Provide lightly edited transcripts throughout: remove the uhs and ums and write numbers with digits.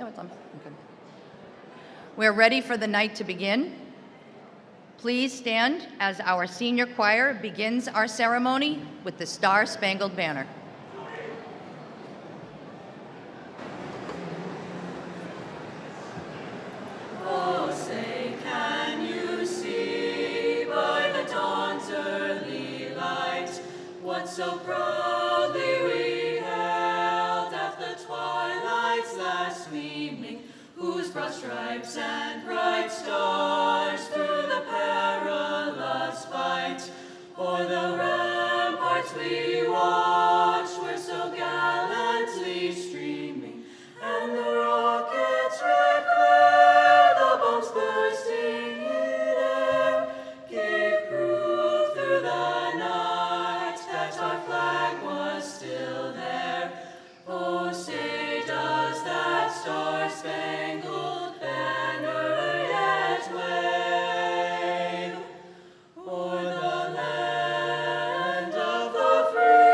No, it's on. Okay. We're ready for the night to begin. Please stand as our senior choir begins our ceremony with the Star-Spangled Banner. Oh, say, can you see by the dawn's early light what so proudly we hailed at the twilight's last gleaming, whose broad stripes and bright stars through the perilous fight o'er the ramparts we watched were so gallantly streaming, and the rockets' red glare, the bombs bursting in air, gave proof through the night that our flag was still there. Oh, say, does that star-spangled banner yet wave o'er the land of the free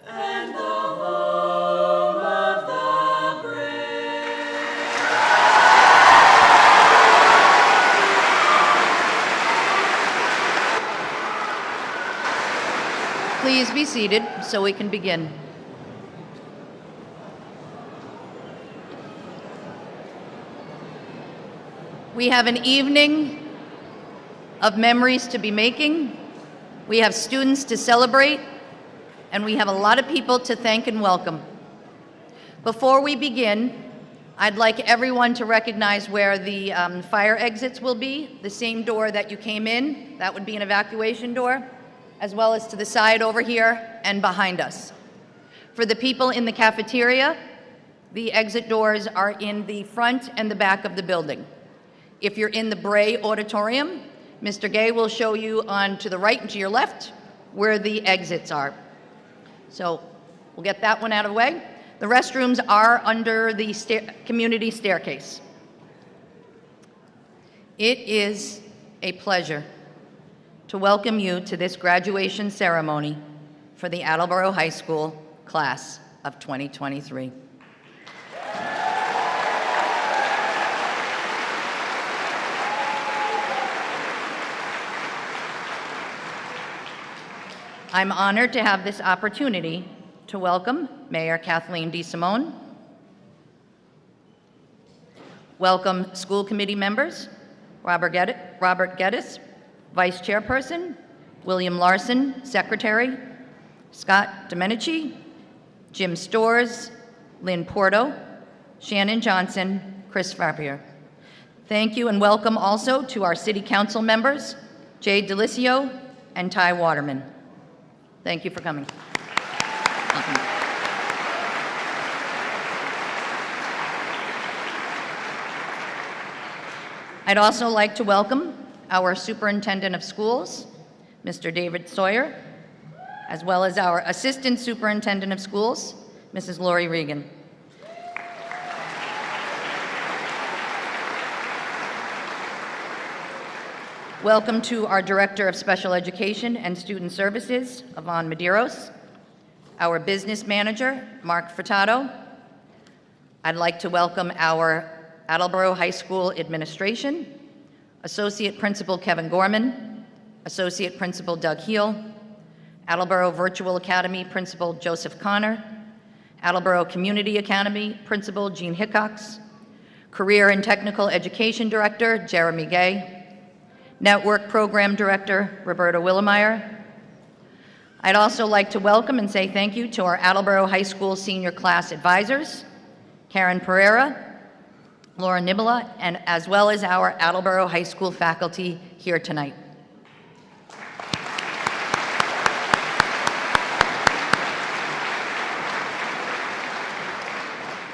and the home of the brave? Please be seated so we can begin. We have an evening of memories to be making. We have students to celebrate, and we have a lot of people to thank and welcome. Before we begin, I'd like everyone to recognize where the fire exits will be, the same door that you came in. That would be an evacuation door, as well as to the side over here and behind us. For the people in the cafeteria, the exit doors are in the front and the back of the building. If you're in the Bray Auditorium, Mr. Gay will show you on to the right and to your left where the exits are. So we'll get that one out of the way. The restrooms are under the community staircase. It is a pleasure to welcome you to this graduation ceremony for the Attleboro High School class of 2023. I'm honored to have this opportunity to welcome Mayor Kathleen DeSimone, welcome school committee members, Robert Geddes, Vice Chairperson, William Larson, Secretary, Scott Domenici, Jim Storrs, Lynn Porto, Shannon Johnson, Chris Frappier. Thank you and welcome also to our City Council members, Jay Delisio and Ty Waterman. Thank you for coming. I'd also like to welcome our Superintendent of Schools, Mr. David Sawyer, as well as our Assistant Superintendent of Schools, Mrs. Lori Regan. Welcome to our Director of Special Education and Student Services, Yvonne Medeiros, our Business Manager, Mark Furtado. I'd like to welcome our Attleboro High School Administration, Associate Principal Kevin Gorman, Associate Principal Doug Heel, Attleboro Virtual Academy Principal Joseph Connor, Attleboro Community Academy Principal Jean Hickox, Career and Technical Education Director Jeremy Gay, Network Program Director Roberta Willemeyer. I'd also like to welcome and say thank you to our Attleboro High School Senior Class Advisors, Karen Pereira, Laura Nibola, and as well as our Attleboro High School faculty here tonight.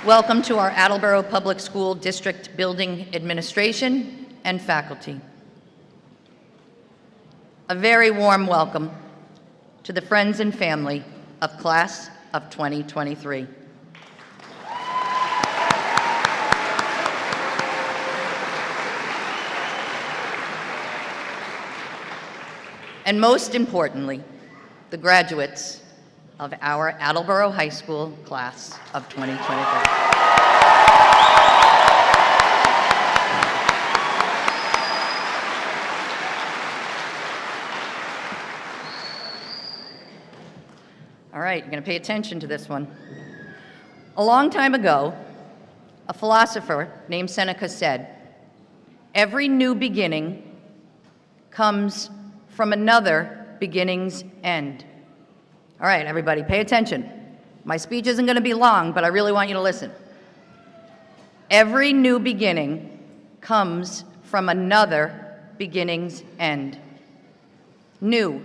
Welcome to our Attleboro Public School District Building Administration and faculty. A very warm welcome to the friends and family of Class of 2023. And most importantly, the graduates of our Attleboro High School class of 2023. All right, you're going to pay attention to this one. A long time ago, a philosopher named Seneca said, "Every new beginning comes from another beginning's end." All right, everybody, pay attention. My speech isn't going to be long, but I really want you to listen. Every new beginning comes from another beginning's end. New,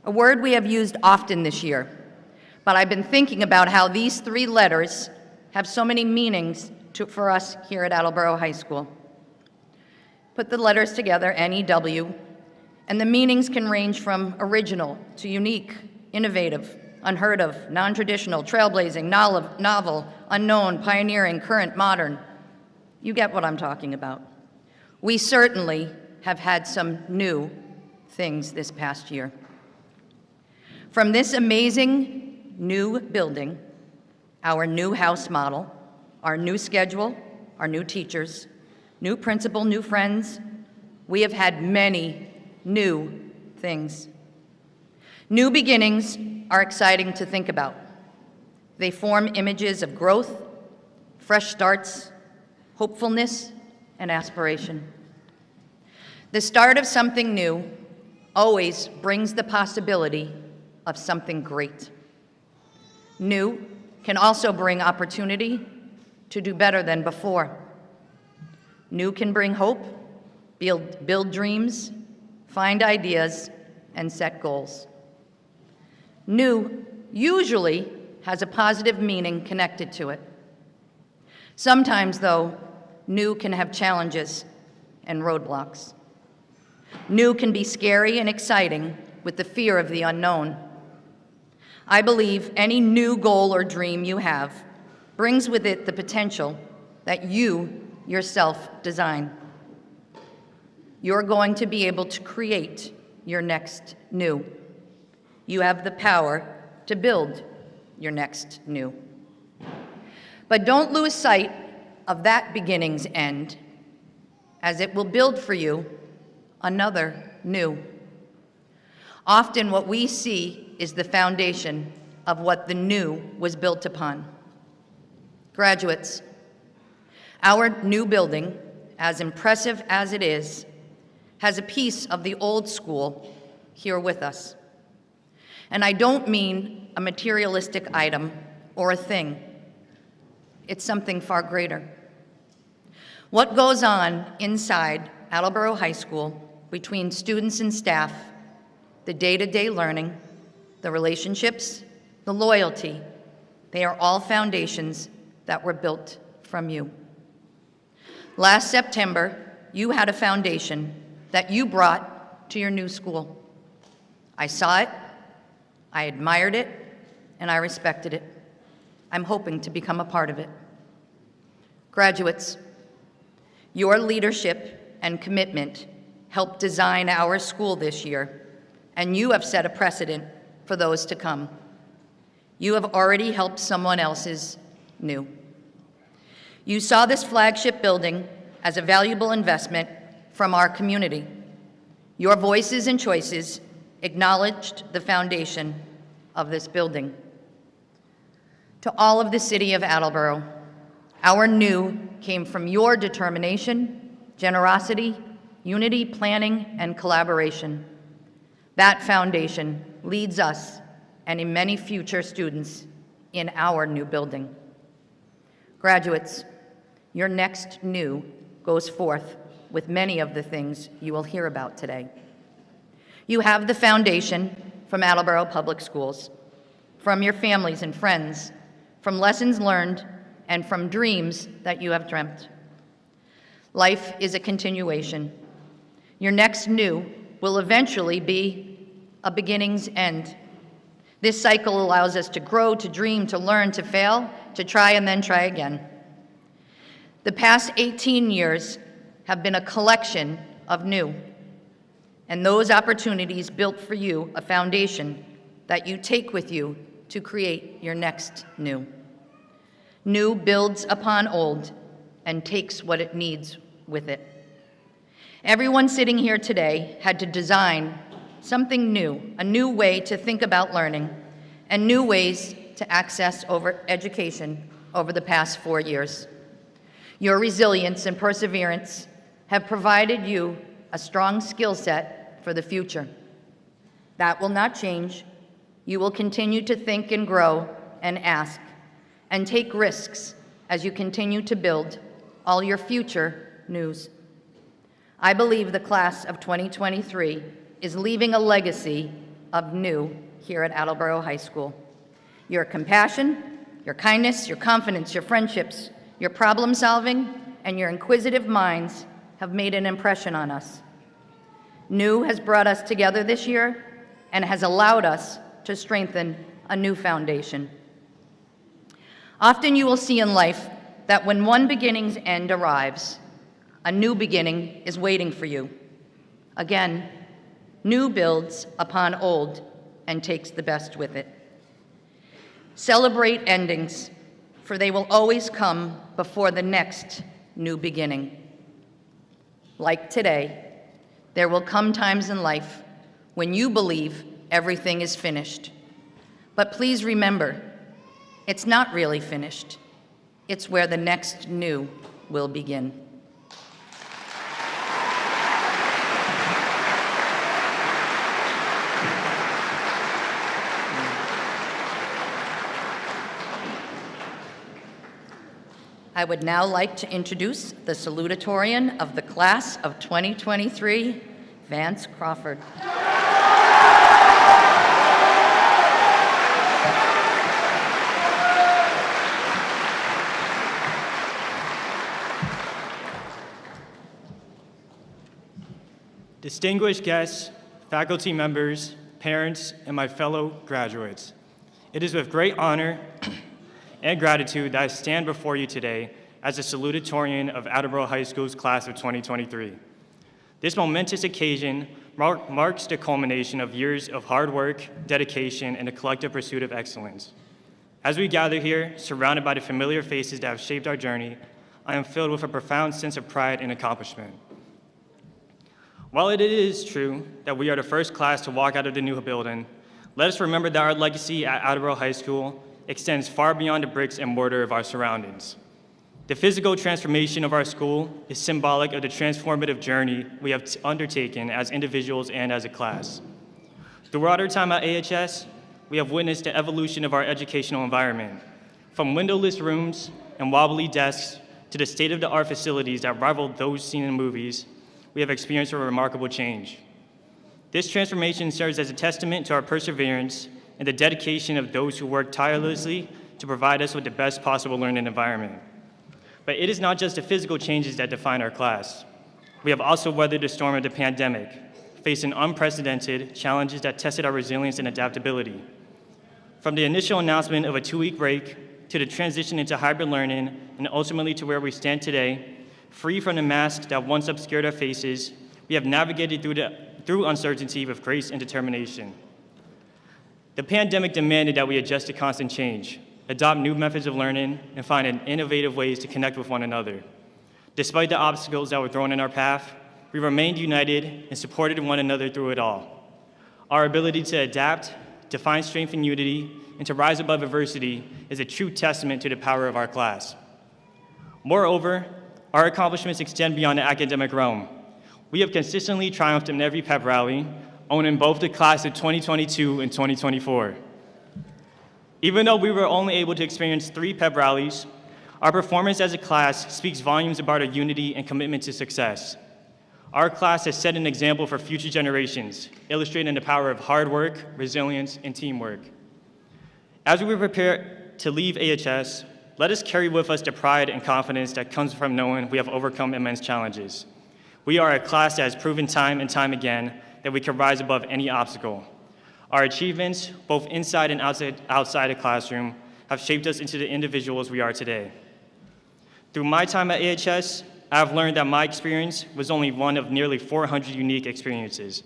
a word we have used often this year, but I've been thinking about how these three letters have so many meanings for us here at Attleboro High School. Put the letters together, N-E-W, and the meanings can range from original to unique, innovative, unheard of, non-traditional, trailblazing, novel, unknown, pioneering, current, modern. You get what I'm talking about. We certainly have had some new things this past year. From this amazing new building, our new house model, our new schedule, our new teachers, new principal, new friends, we have had many new things. New beginnings are exciting to think about. They form images of growth, fresh starts, hopefulness, and aspiration. The start of something new always brings the possibility of something great. New can also bring opportunity to do better than before. New can bring hope, build dreams, find ideas, and set goals. New usually has a positive meaning connected to it. Sometimes, though, new can have challenges and roadblocks. New can be scary and exciting with the fear of the unknown. I believe any new goal or dream you have brings with it the potential that you yourself design. You're going to be able to create your next new. You have the power to build your next new. But don't lose sight of that beginning's end, as it will build for you another new. Often what we see is the foundation of what the new was built upon. Graduates, our new building, as impressive as it is, has a piece of the old school here with us. And I don't mean a materialistic item or a thing. It's something far greater. What goes on inside Attleboro High School between students and staff, the day-to-day learning, the relationships, the loyalty, they are all foundations that were built from you. Last September, you had a foundation that you brought to your new school. I saw it, I admired it, and I respected it. I'm hoping to become a part of it. Graduates, your leadership and commitment helped design our school this year, and you have set a precedent for those to come. You have already helped someone else's new. You saw this flagship building as a valuable investment from our community. Your voices and choices acknowledged the foundation of this building. To all of the city of Attleboro, our new came from your determination, generosity, unity, planning, and collaboration. That foundation leads us and in many future students in our new building. Graduates, your next new goes forth with many of the things you will hear about today. You have the foundation from Attleboro Public Schools, from your families and friends, from lessons learned, and from dreams that you have dreamt. Life is a continuation. Your next new will eventually be a beginning's end. This cycle allows us to grow, to dream, to learn, to fail, to try and then try again. The past 18 years have been a collection of new, and those opportunities built for you a foundation that you take with you to create your next new. New builds upon old and takes what it needs with it. Everyone sitting here today had to design something new, a new way to think about learning, and new ways to access education over the past 4 years. Your resilience and perseverance have provided you a strong skill set for the future. That will not change. You will continue to think and grow and ask and take risks as you continue to build all your future news. I believe the class of 2023 is leaving a legacy of new here at Attleboro High School. Your compassion, your kindness, your confidence, your friendships, your problem solving, and your inquisitive minds have made an impression on us. New has brought us together this year and has allowed us to strengthen a new foundation. Often you will see in life that when one beginning's end arrives, a new beginning is waiting for you. Again, new builds upon old and takes the best with it. Celebrate endings, for they will always come before the next new beginning. Like today, there will come times in life when you believe everything is finished. But please remember, it's not really finished. It's where the next new will begin. I would now like to introduce the salutatorian of the class of 2023, Vance Crawford. Distinguished guests, faculty members, parents, and my fellow graduates, it is with great honor and gratitude that I stand before you today as the salutatorian of Attleboro High School's class of 2023. This momentous occasion marks the culmination of years of hard work, dedication, and a collective pursuit of excellence. As we gather here, surrounded by the familiar faces that have shaped our journey, I am filled with a profound sense of pride and accomplishment. While it is true that we are the first class to walk out of the new building, let us remember that our legacy at Attleboro High School extends far beyond the bricks and mortar of our surroundings. The physical transformation of our school is symbolic of the transformative journey we have undertaken as individuals and as a class. Throughout our time at AHS, we have witnessed the evolution of our educational environment, from windowless rooms and wobbly desks to the state-of-the-art facilities that rival those seen in movies. We have experienced a remarkable change. This transformation serves as a testament to our perseverance and the dedication of those who work tirelessly to provide us with the best possible learning environment. But it is not just the physical changes that define our class. We have also weathered the storm of the pandemic, facing unprecedented challenges that tested our resilience and adaptability. From the initial announcement of a 2-week break to the transition into hybrid learning and ultimately to where we stand today, free from the masks that once obscured our faces, we have navigated through uncertainty with grace and determination. The pandemic demanded that we adjust to constant change, adopt new methods of learning, and find innovative ways to connect with one another. Despite the obstacles that were thrown in our path, we remained united and supported one another through it all. Our ability to adapt, to find strength in unity, and to rise above adversity is a true testament to the power of our class. Moreover, our accomplishments extend beyond the academic realm. We have consistently triumphed in every pep rally, owning both the class of 2022 and 2024. Even though we were only able to experience 3 pep rallies, our performance as a class speaks volumes about our unity and commitment to success. Our class has set an example for future generations, illustrating the power of hard work, resilience, and teamwork. As we prepare to leave AHS, let us carry with us the pride and confidence that comes from knowing we have overcome immense challenges. We are a class that has proven time and time again that we can rise above any obstacle. Our achievements, both inside and outside the classroom, have shaped us into the individuals we are today. Through my time at AHS, I have learned that my experience was only one of nearly 400 unique experiences.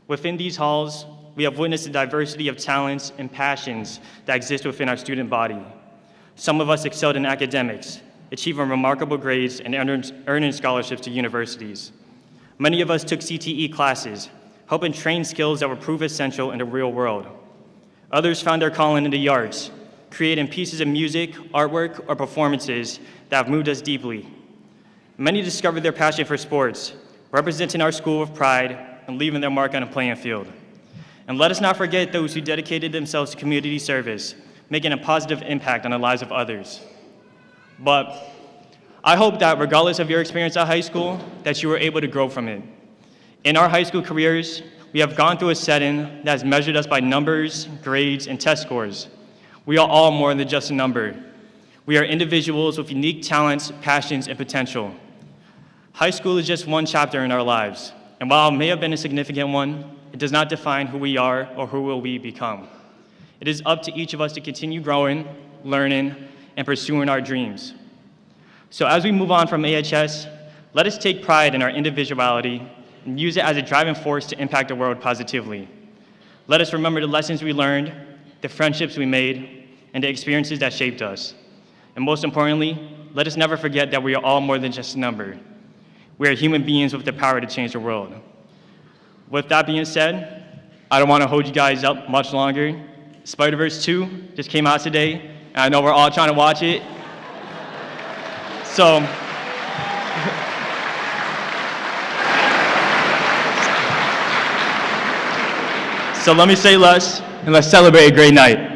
Within these halls, we have witnessed the diversity of talents and passions that exist within our student body. Some of us excelled in academics, achieving remarkable grades and earning scholarships to universities. Many of us took CTE classes, helping train skills that will prove essential in the real world. Others found their calling in the arts, creating pieces of music, artwork, or performances that have moved us deeply. Many discovered their passion for sports, representing our school with pride and leaving their mark on the playing field. And let us not forget those who dedicated themselves to community service, making a positive impact on the lives of others. But I hope that regardless of your experience at high school, that you were able to grow from it. In our high school careers, we have gone through a setting that has measured us by numbers, grades, and test scores. We are all more than just a number. We are individuals with unique talents, passions, and potential. High school is just one chapter in our lives, and while it may have been a significant one, it does not define who we are or who will we become. It is up to each of us to continue growing, learning, and pursuing our dreams. So as we move on from AHS, let us take pride in our individuality and use it as a driving force to impact the world positively. Let us remember the lessons we learned, the friendships we made, and the experiences that shaped us. And most importantly, let us never forget that we are all more than just a number. We are human beings with the power to change the world. With that being said, I don't want to hold you guys up much longer. Spider-Verse 2 just came out today, and I know we're all trying to watch it. So let me say less, and let's celebrate a great night.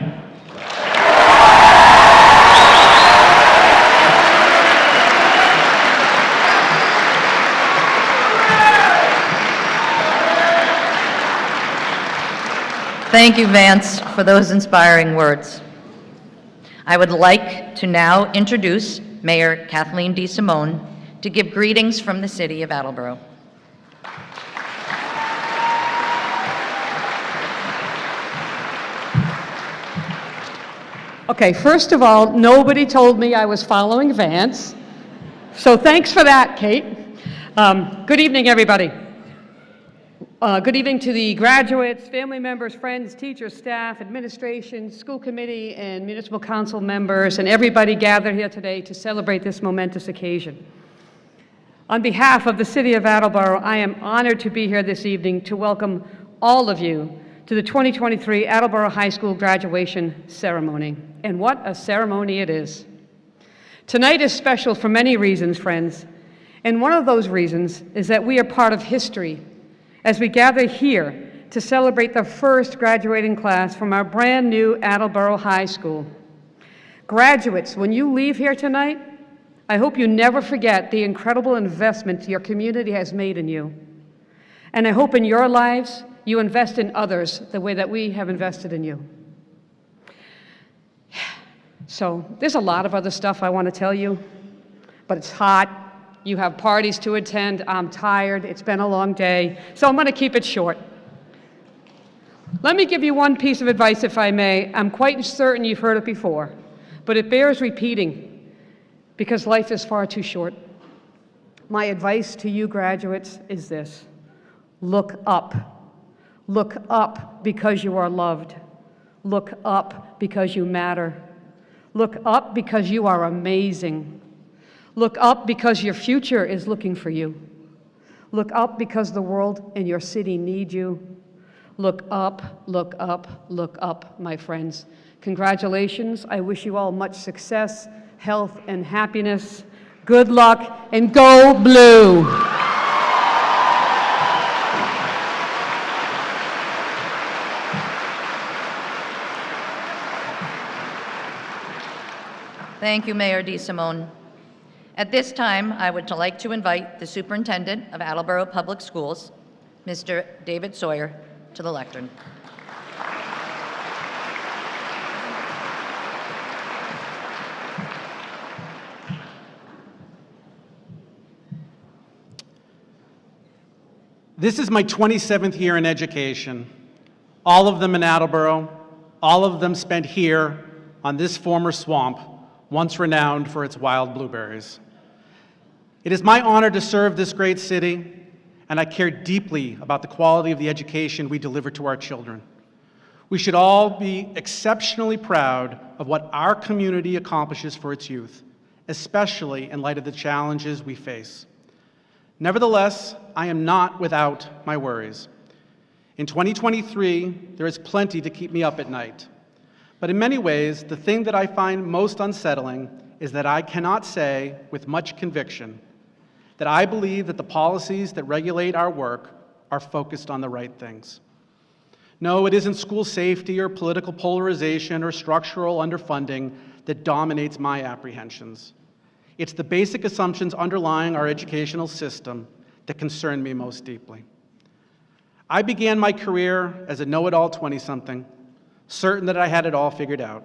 Thank you, Vance, for those inspiring words. I would like to now introduce Mayor Kathleen DeSimone to give greetings from the city of Attleboro. Okay, first of all, nobody told me I was following Vance, so thanks for that, Kate. Good evening, everybody. Good evening to the graduates, family members, friends, teachers, staff, administration, school committee, and municipal council members, and everybody gathered here today to celebrate this momentous occasion. On behalf of the city of Attleboro, I am honored to be here this evening to welcome all of you to the 2023 Attleboro High School graduation ceremony. And what a ceremony it is. Tonight is special for many reasons, friends, and one of those reasons is that we are part of history as we gather here to celebrate the first graduating class from our brand new Attleboro High School. Graduates, when you leave here tonight, I hope you never forget the incredible investment your community has made in you. And I hope in your lives, you invest in others the way that we have invested in you. So there's a lot of other stuff I want to tell you, but it's hot. You have parties to attend. I'm tired. It's been a long day. So I'm going to keep it short. Let me give you one piece of advice, if I may. I'm quite certain you've heard it before, but it bears repeating because life is far too short. My advice to you graduates is this: look up. Look up because you are loved. Look up because you matter. Look up because you are amazing. Look up because your future is looking for you. Look up because the world and your city need you. Look up, look up, look up, my friends. Congratulations. I wish you all much success, health, and happiness. Good luck, and go blue. Thank you, Mayor DeSimone. At this time, I would like to invite the Superintendent of Attleboro Public Schools, Mr. David Sawyer, to the lectern. This is my 27th year in education, all of them in Attleboro, all of them spent here on this former swamp, once renowned for its wild blueberries. It is my honor to serve this great city, and I care deeply about the quality of the education we deliver to our children. We should all be exceptionally proud of what our community accomplishes for its youth, especially in light of the challenges we face. Nevertheless, I am not without my worries. In 2023, there is plenty to keep me up at night. But in many ways, the thing that I find most unsettling is that I cannot say with much conviction that I believe that the policies that regulate our work are focused on the right things. No, it isn't school safety or political polarization or structural underfunding that dominates my apprehensions. It's the basic assumptions underlying our educational system that concern me most deeply. I began my career as a know-it-all 20-something, certain that I had it all figured out.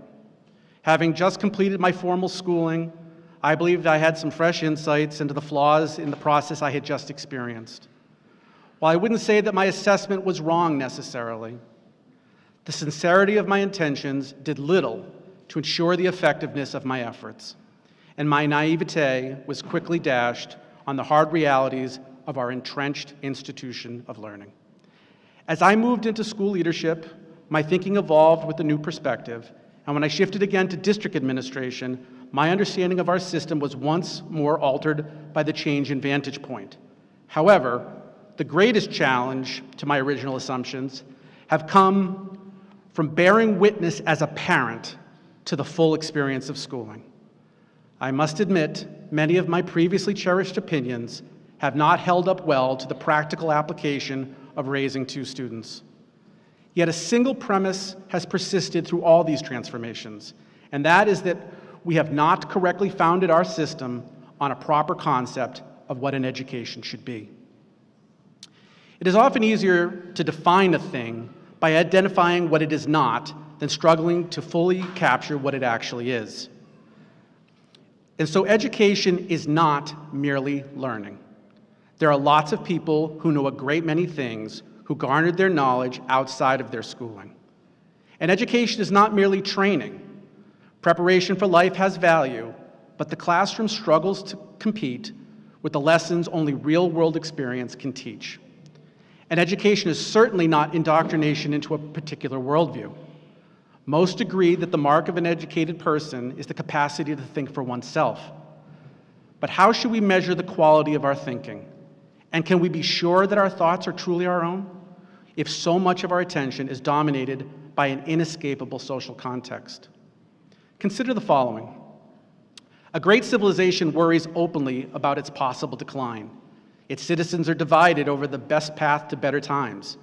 Having just completed my formal schooling, I believed I had some fresh insights into the flaws in the process I had just experienced. While I wouldn't say that my assessment was wrong necessarily, the sincerity of my intentions did little to ensure the effectiveness of my efforts, and my naivete was quickly dashed on the hard realities of our entrenched institution of learning. As I moved into school leadership, my thinking evolved with a new perspective, and when I shifted again to district administration, my understanding of our system was once more altered by the change in vantage point. However, the greatest challenge to my original assumptions have come from bearing witness as a parent to the full experience of schooling. I must admit, many of my previously cherished opinions have not held up well to the practical application of raising two students. Yet a single premise has persisted through all these transformations, and that is that we have not correctly founded our system on a proper concept of what an education should be. It is often easier to define a thing by identifying what it is not than struggling to fully capture what it actually is. And so education is not merely learning. There are lots of people who know a great many things who garnered their knowledge outside of their schooling. And education is not merely training. Preparation for life has value, but the classroom struggles to compete with the lessons only real-world experience can teach. And education is certainly not indoctrination into a particular worldview. Most agree that the mark of an educated person is the capacity to think for oneself. But how should we measure the quality of our thinking? And can we be sure that our thoughts are truly our own, if so much of our attention is dominated by an inescapable social context? Consider the following. A great civilization worries openly about its possible decline. Its citizens are divided over the best path to better times.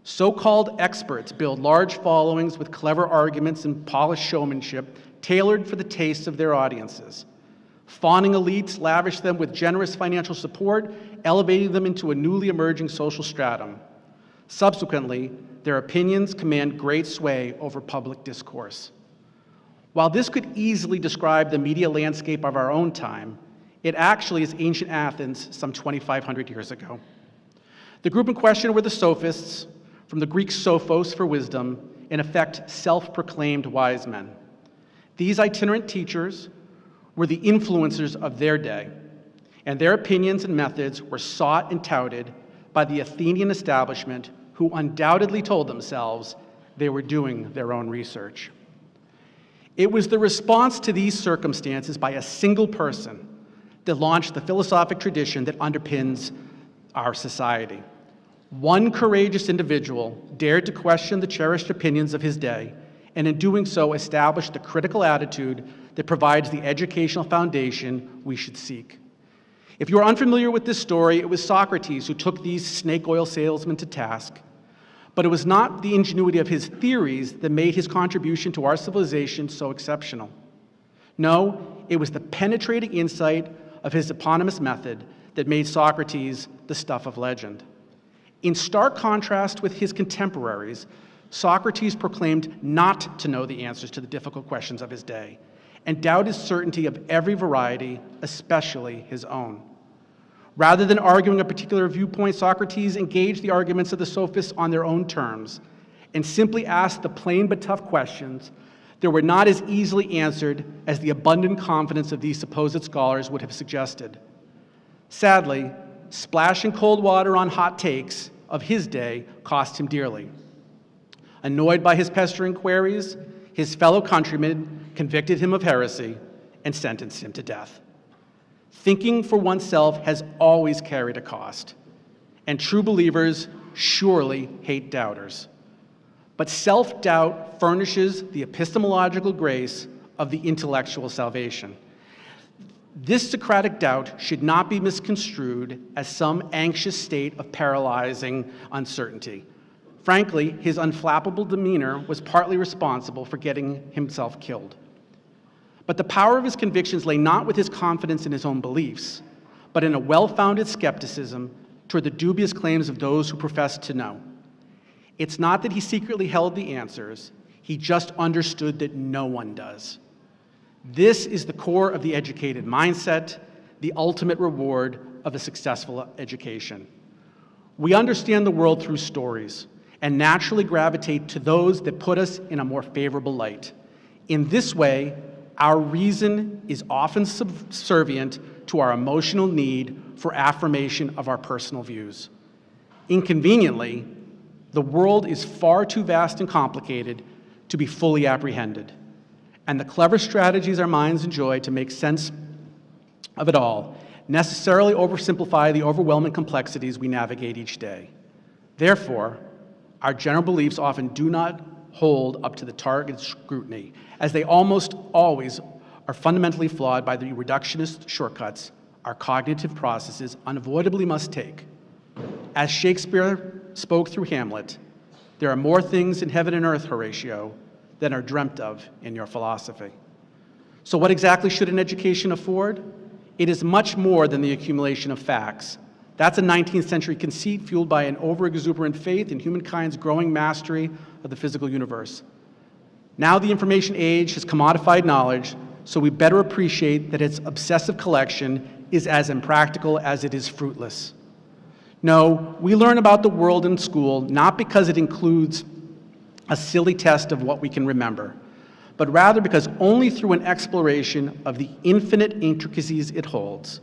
So-called experts build large followings with clever arguments and polished showmanship tailored for the tastes of their audiences. Fawning elites lavish them with generous financial support, elevating them into a newly emerging social stratum. Subsequently, their opinions command great sway over public discourse. While this could easily describe the media landscape of our own time, it actually is ancient Athens some 2,500 years ago. The group in question were the sophists, from the Greek sophos for wisdom, in effect self-proclaimed wise men. These itinerant teachers were the influencers of their day, and their opinions and methods were sought and touted by the Athenian establishment, who undoubtedly told themselves they were doing their own research. It was the response to these circumstances by a single person that launched the philosophic tradition that underpins our society. One courageous individual dared to question the cherished opinions of his day, and in doing so established the critical attitude that provides the educational foundation we should seek. If you are unfamiliar with this story, it was Socrates who took these snake oil salesmen to task. But it was not the ingenuity of his theories that made his contribution to our civilization so exceptional. No, it was the penetrating insight of his eponymous method that made Socrates the stuff of legend. In stark contrast with his contemporaries, Socrates proclaimed not to know the answers to the difficult questions of his day, and doubted certainty of every variety, especially his own. Rather than arguing a particular viewpoint, Socrates engaged the arguments of the sophists on their own terms and simply asked the plain but tough questions that were not as easily answered as the abundant confidence of these supposed scholars would have suggested. Sadly, splashing cold water on hot takes of his day cost him dearly. Annoyed by his pestering queries, his fellow countrymen convicted him of heresy and sentenced him to death. Thinking for oneself has always carried a cost, and true believers surely hate doubters. But self-doubt furnishes the epistemological grace of the intellectual salvation. This Socratic doubt should not be misconstrued as some anxious state of paralyzing uncertainty. Frankly, his unflappable demeanor was partly responsible for getting himself killed. But the power of his convictions lay not with his confidence in his own beliefs, but in a well-founded skepticism toward the dubious claims of those who professed to know. It's not that he secretly held the answers, he just understood that no one does. This is the core of the educated mindset, the ultimate reward of a successful education. We understand the world through stories and naturally gravitate to those that put us in a more favorable light. In this way, our reason is often subservient to our emotional need for affirmation of our personal views. Inconveniently, the world is far too vast and complicated to be fully apprehended, and the clever strategies our minds enjoy to make sense of it all necessarily oversimplify the overwhelming complexities we navigate each day. Therefore, our general beliefs often do not hold up to the targeted scrutiny, as they almost always are fundamentally flawed by the reductionist shortcuts our cognitive processes unavoidably must take. As Shakespeare spoke through Hamlet, there are more things in heaven and earth, Horatio, than are dreamt of in your philosophy. So what exactly should an education afford? It is much more than the accumulation of facts. That's a 19th century conceit fueled by an over-exuberant faith in humankind's growing mastery of the physical universe. Now the information age has commodified knowledge, so we better appreciate that its obsessive collection is as impractical as it is fruitless. No, we learn about the world in school not because it includes a silly test of what we can remember, but rather because only through an exploration of the infinite intricacies it holds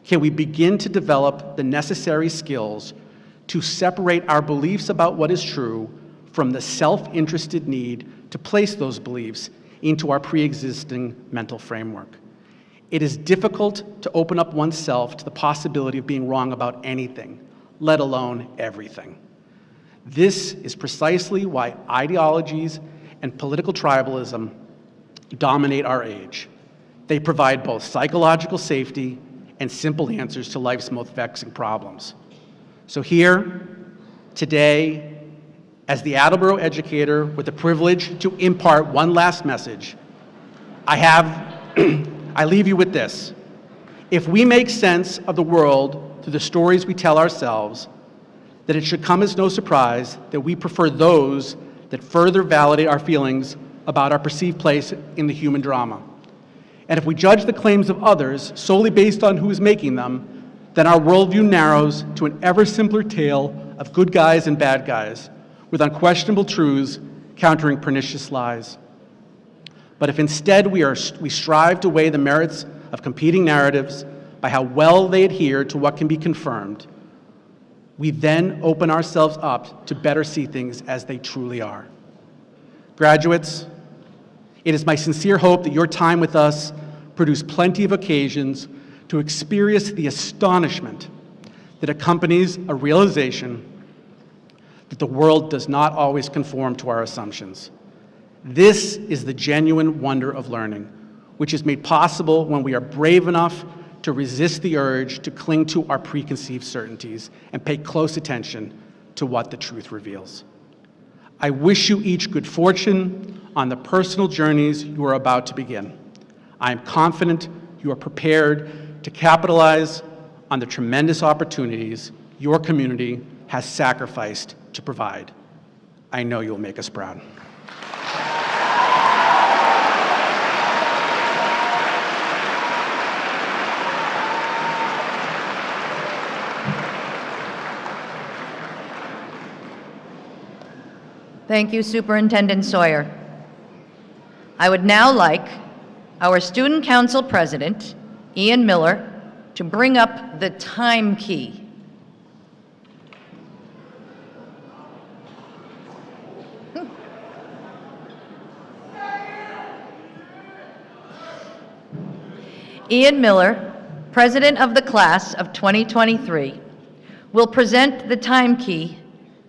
can we begin to develop the necessary skills to separate our beliefs about what is true from the self-interested need to place those beliefs into our pre-existing mental framework. It is difficult to open up oneself to the possibility of being wrong about anything, let alone everything. This is precisely why ideologies and political tribalism dominate our age. They provide both psychological safety and simple answers to life's most vexing problems. So here, today, as the Attleboro educator with the privilege to impart one last message, I leave you with this. If we make sense of the world through the stories we tell ourselves, that it should come as no surprise that we prefer those that further validate our feelings about our perceived place in the human drama. And if we judge the claims of others solely based on who is making them, then our worldview narrows to an ever simpler tale of good guys and bad guys, with unquestionable truths countering pernicious lies. But if instead we strive to weigh the merits of competing narratives by how well they adhere to what can be confirmed, we then open ourselves up to better see things as they truly are. Graduates, it is my sincere hope that your time with us produced plenty of occasions to experience the astonishment that accompanies a realization that the world does not always conform to our assumptions. This is the genuine wonder of learning, which is made possible when we are brave enough to resist the urge to cling to our preconceived certainties and pay close attention to what the truth reveals. I wish you each good fortune on the personal journeys you are about to begin. I am confident you are prepared to capitalize on the tremendous opportunities your community has sacrificed to provide. I know you'll make us proud. Thank you, Superintendent Sawyer. I would now like our Student Council President, Ian Miller, to bring up the time key. Ian Miller, President of the Class of 2023, will present the time key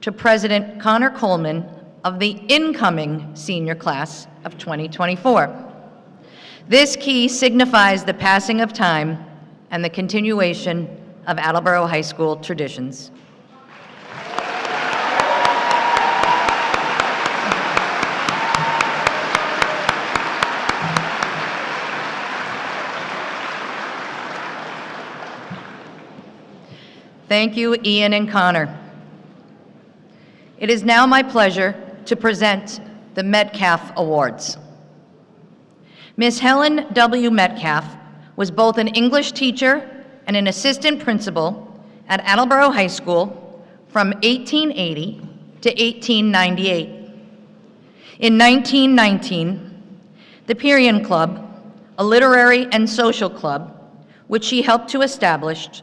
to President Connor Coleman of the incoming senior class of 2024. This key signifies the passing of time and the continuation of Attleboro High School traditions. Thank you, Ian and Connor. It is now my pleasure to present the Metcalf Awards. Ms. Helen W. Metcalf was both an English teacher and an assistant principal at Attleboro High School from 1880 to 1898. In 1919, the Pierian Club, a literary and social club, which she helped to establish,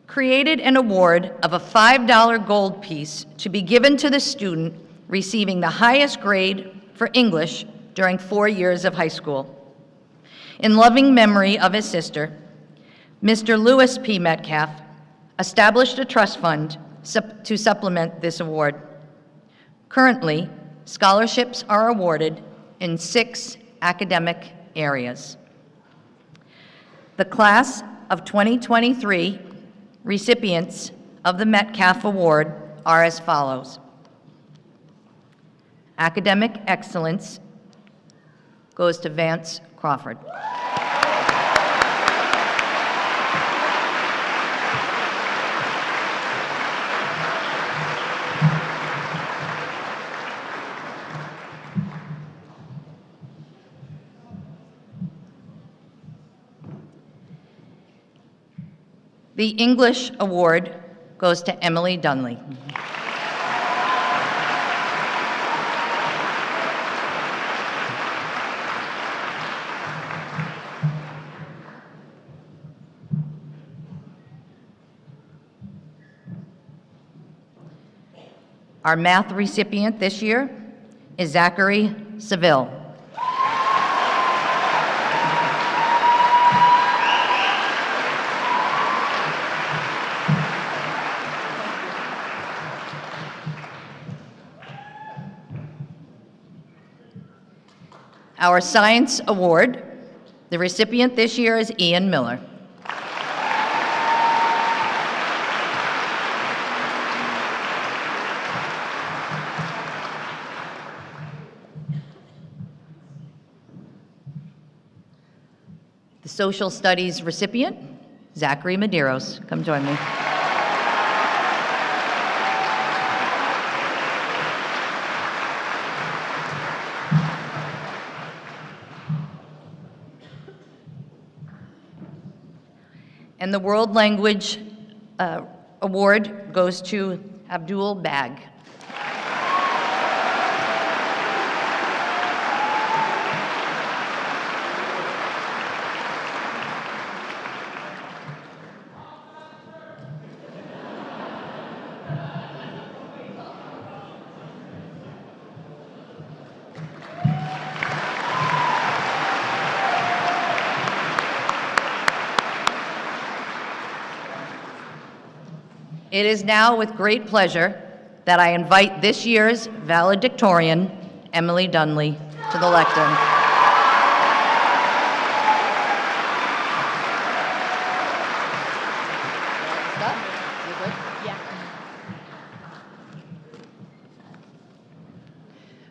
created an award of a $5 gold piece to be given to the student receiving the highest grade for English during 4 years of high school. In loving memory of his sister, Mr. Lewis P. Metcalf established a trust fund to supplement this award. Currently, scholarships are awarded in 6 academic areas. The class of 2023 recipients of the Metcalf Award are as follows. Academic excellence goes to Vance Crawford. The English Award goes to Emily Dunley. Our math recipient this year is Zachary Seville. Our Science Award, the recipient this year is Ian Miller. The Social Studies recipient, Zachary Medeiros. Come join me. And the World Language Award goes to Abdul Bag. It is now with great pleasure that I invite this year's valedictorian, Emily Dunley, to the lectern.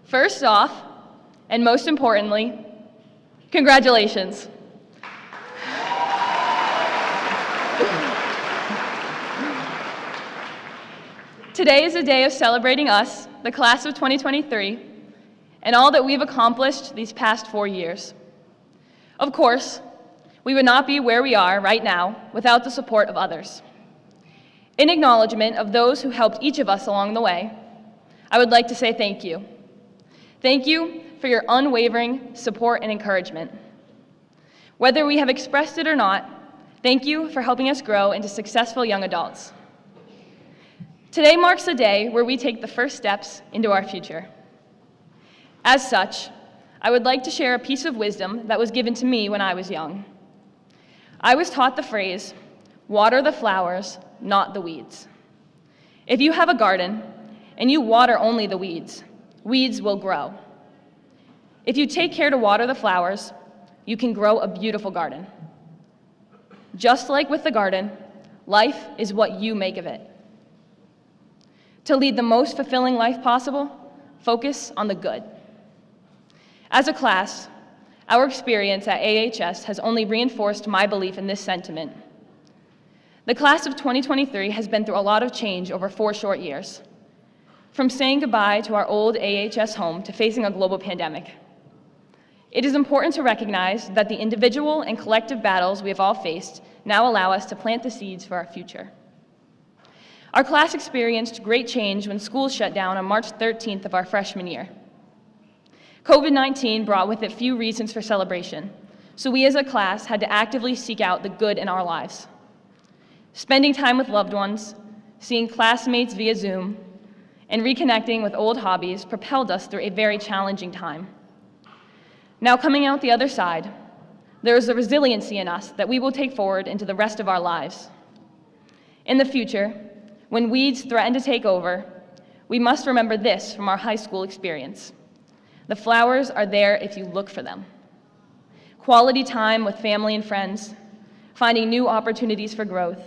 First off, and most importantly, congratulations. Today is a day of celebrating us, the class of 2023, and all that we've accomplished these past 4 years. Of course, we would not be where we are right now without the support of others. In acknowledgement of those who helped each of us along the way, I would like to say thank you. Thank you for your unwavering support and encouragement. Whether we have expressed it or not, thank you for helping us grow into successful young adults. Today marks a day where we take the first steps into our future. As such, I would like to share a piece of wisdom that was given to me when I was young. I was taught the phrase, water the flowers, not the weeds. If you have a garden and you water only the weeds, weeds will grow. If you take care to water the flowers, you can grow a beautiful garden. Just like with the garden, life is what you make of it. To lead the most fulfilling life possible, focus on the good. As a class, our experience at AHS has only reinforced my belief in this sentiment. The class of 2023 has been through a lot of change over 4 short years, from saying goodbye to our old AHS home to facing a global pandemic. It is important to recognize that the individual and collective battles we have all faced now allow us to plant the seeds for our future. Our class experienced great change when schools shut down on March 13th of our freshman year. COVID-19 brought with it few reasons for celebration, so we as a class had to actively seek out the good in our lives. Spending time with loved ones, seeing classmates via Zoom, and reconnecting with old hobbies propelled us through a very challenging time. Now coming out the other side, there is a resiliency in us that we will take forward into the rest of our lives. In the future, when weeds threaten to take over, we must remember this from our high school experience. The flowers are there if you look for them. Quality time with family and friends, finding new opportunities for growth,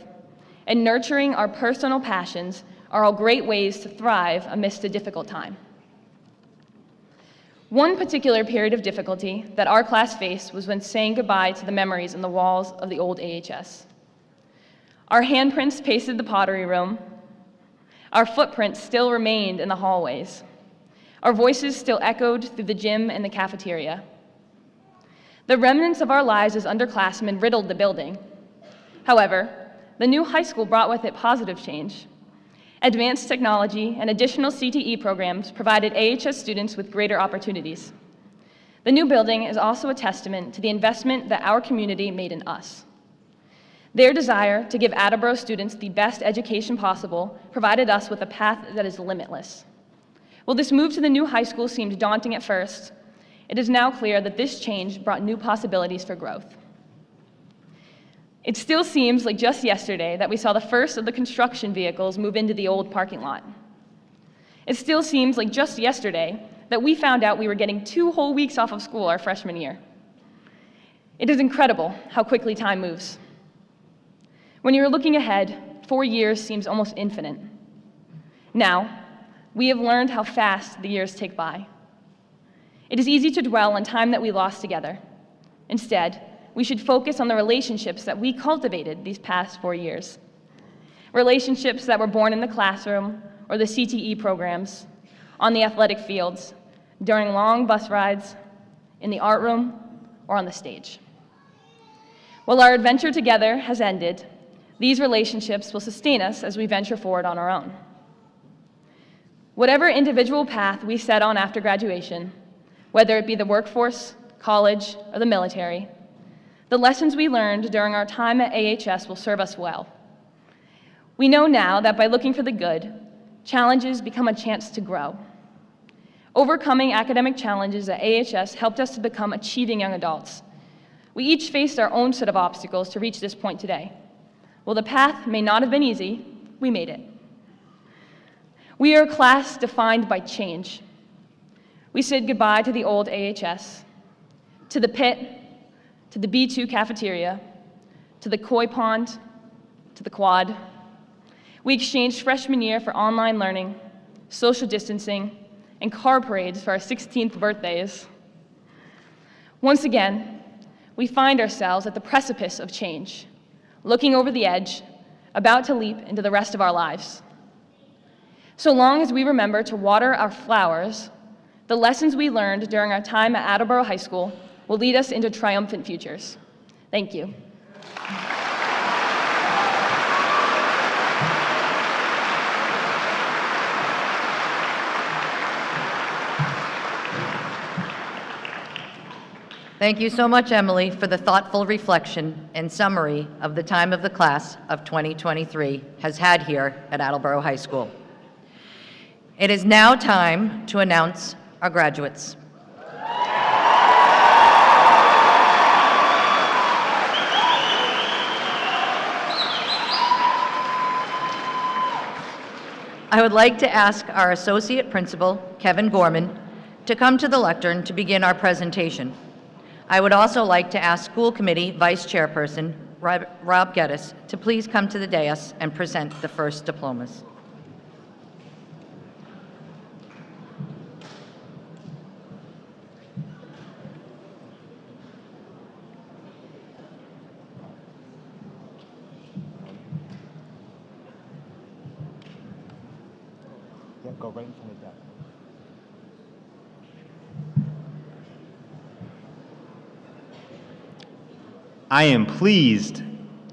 and nurturing our personal passions are all great ways to thrive amidst a difficult time. One particular period of difficulty that our class faced was when saying goodbye to the memories on the walls of the old AHS. Our handprints pasted the pottery room. Our footprints still remained in the hallways. Our voices still echoed through the gym and the cafeteria. The remnants of our lives as underclassmen riddled the building. However, the new high school brought with it positive change. Advanced technology and additional CTE programs provided AHS students with greater opportunities. The new building is also a testament to the investment that our community made in us. Their desire to give Attleboro students the best education possible provided us with a path that is limitless. While this move to the new high school seemed daunting at first, it is now clear that this change brought new possibilities for growth. It still seems like just yesterday that we saw the first of the construction vehicles move into the old parking lot. It still seems like just yesterday that we found out we were getting 2 whole weeks off of school our freshman year. It is incredible how quickly time moves. When you're looking ahead, 4 years seems almost infinite. Now, we have learned how fast the years take by. It is easy to dwell on time that we lost together. Instead, we should focus on the relationships that we cultivated these past 4 years. Relationships that were born in the classroom or the CTE programs, on the athletic fields, during long bus rides, in the art room, or on the stage. While our adventure together has ended, these relationships will sustain us as we venture forward on our own. Whatever individual path we set on after graduation, whether it be the workforce, college, or the military, the lessons we learned during our time at AHS will serve us well. We know now that by looking for the good, challenges become a chance to grow. Overcoming academic challenges at AHS helped us to become achieving young adults. We each faced our own set of obstacles to reach this point today. While the path may not have been easy, we made it. We are a class defined by change. We said goodbye to the old AHS, to the pit, to the B2 cafeteria, to the koi pond, to the quad. We exchanged freshman year for online learning, social distancing, and car parades for our 16th birthdays. Once again, we find ourselves at the precipice of change, looking over the edge, about to leap into the rest of our lives. So long as we remember to water our flowers, the lessons we learned during our time at Attleboro High School will lead us into triumphant futures. Thank you. Thank you so much, Emily, for the thoughtful reflection and summary of the time of the class of 2023 has had here at Attleboro High School. It is now time to announce our graduates. I would like to ask our Associate Principal, Kevin Gorman, to come to the lectern to begin our presentation. I would also like to ask School Committee Vice Chairperson, Rob Geddes, to please come to the dais and present the first diplomas. Yeah, go right in front of that. I am pleased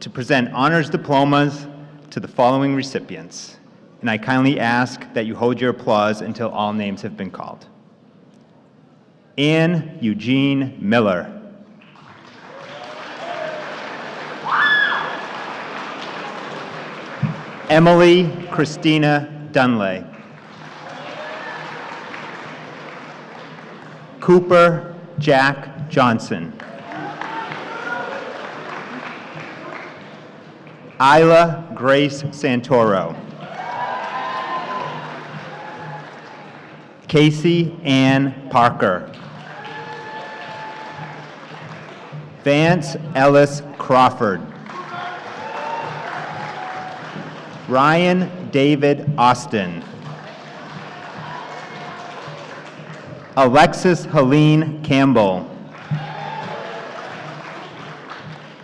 to present honors diplomas to the following recipients, and I kindly ask that you hold your applause until all names have been called. Ann Eugene Miller. Emily Christina Dunlay. Cooper Jack Johnson. Isla Grace Santoro. Casey Ann Parker. Vance Ellis Crawford. Ryan David Austin. Alexis Helene Campbell.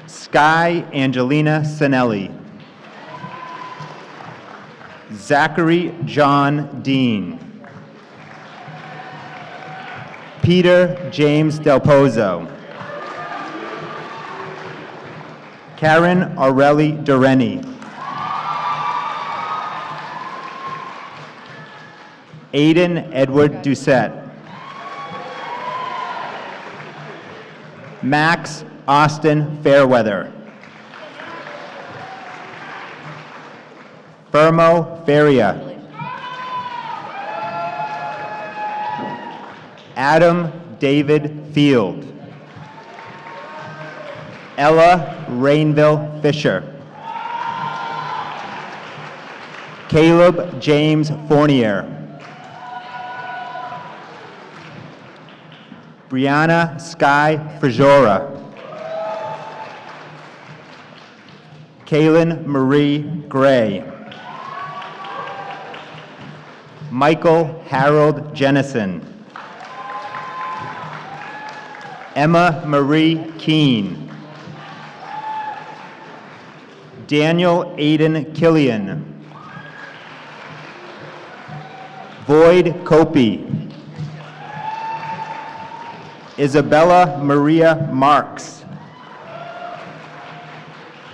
Sky Angelina Sinelli. Zachary John Dean. Peter James Del Pozo. Karen Aureli Dureni. Aiden Edward Doucette. Max Austin Fairweather. Fermo Feria. Adam David Field. Ella Rainville Fisher. Caleb James Fournier. Brianna Sky Frijora. Kaylin Marie Gray. Michael Harold Jennison. Emma Marie Keene. Daniel Aiden Killian. Void Copey. Isabella Maria Marks.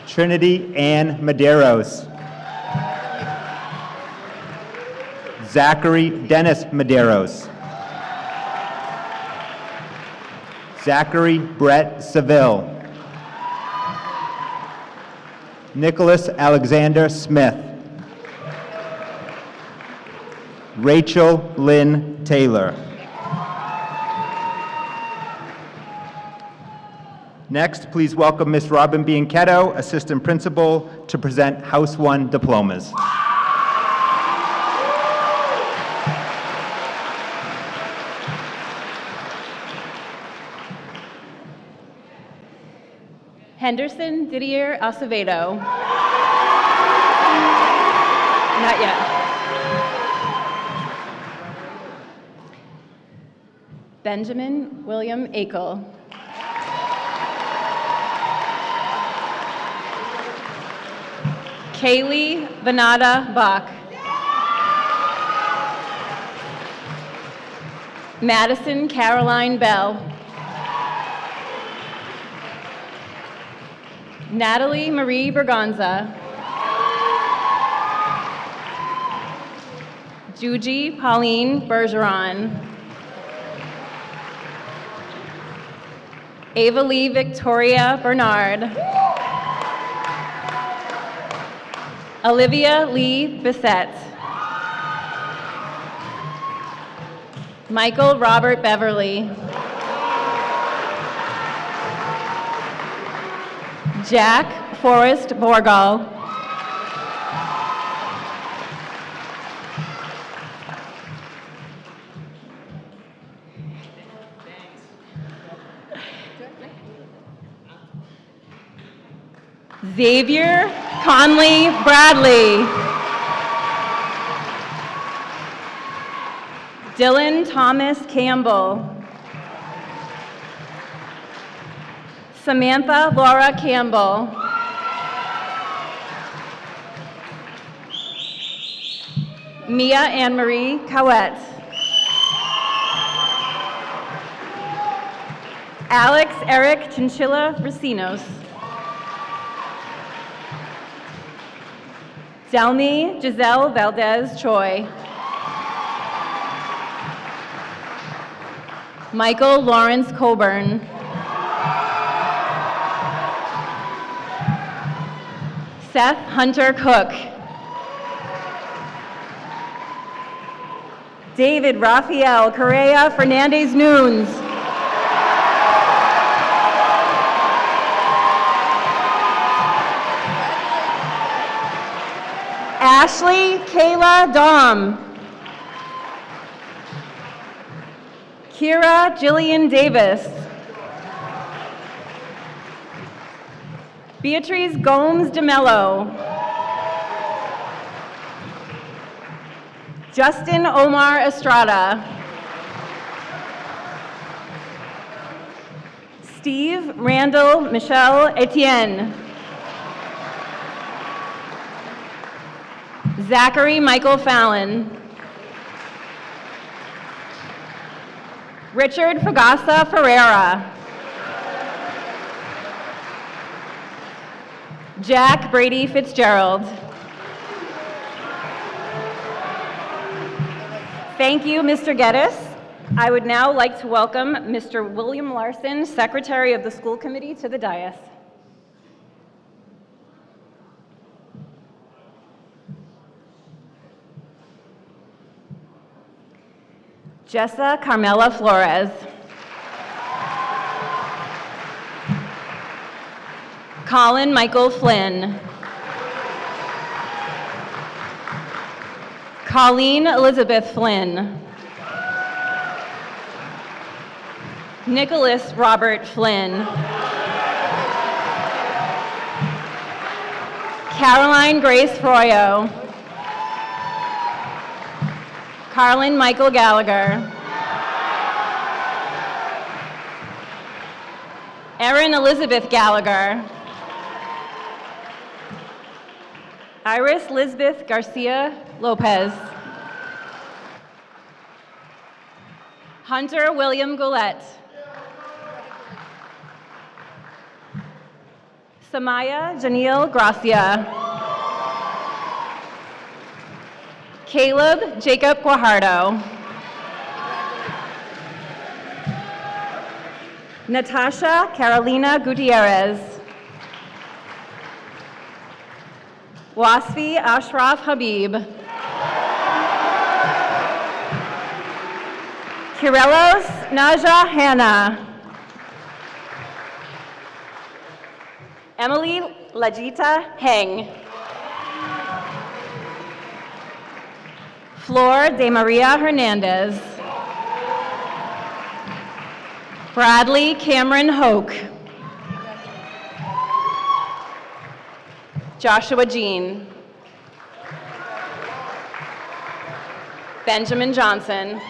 Trinity Ann Medeiros. Zachary Dennis Medeiros. Zachary Brett Seville. Nicholas Alexander Smith. Rachel Lynn Taylor. Next, please welcome Ms. Robin Bianchetto, Assistant Principal, to present House 1 diplomas. Henderson Didier Acevedo. Not yet. Benjamin William Akel. Kaylee Venata Bach. Madison Caroline Bell. Natalie Marie Berganza. Juji Pauline Bergeron. Ava Lee Victoria Bernard. Olivia Lee Bissett. Michael Robert Beverly. Jack Forrest Borgal. Xavier Conley Bradley. Dylan Thomas Campbell. Samantha Laura Campbell. Mia Anne-Marie Cowett. Alex Eric Chinchilla Racinos. Delmy Giselle Valdez Choi. Michael Lawrence Coburn. Seth Hunter Cook. David Rafael Correa Fernandez Nunes. Ashley Kayla Dom. Kira Jillian Davis. Beatrice Gomes DeMello. Justin Omar Estrada. Steve Randall Michelle Etienne. Zachary Michael Fallon. Richard Fagasa Ferreira. Jack Brady Fitzgerald. Thank you, Mr. Geddes. I would now like to welcome Mr. William Larson, Secretary of the School Committee, to the dais. Jessa Carmela Flores. Colin Michael Flynn. Colleen Elizabeth Flynn. Nicholas Robert Flynn. Caroline Grace Froyo. Carlin Michael Gallagher. Erin Elizabeth Gallagher. Iris Lisbeth Garcia Lopez. Hunter William Goulet. Samaya Janelle Gracia. Caleb Jacob Guajardo. Natasha Carolina Gutierrez. Wasfi Ashraf Habib. Kirelos Naja Hanna. Emily Lajita Heng. Flor de Maria Hernandez. Bradley Cameron Hoke. Joshua Jean. Benjamin Johnson.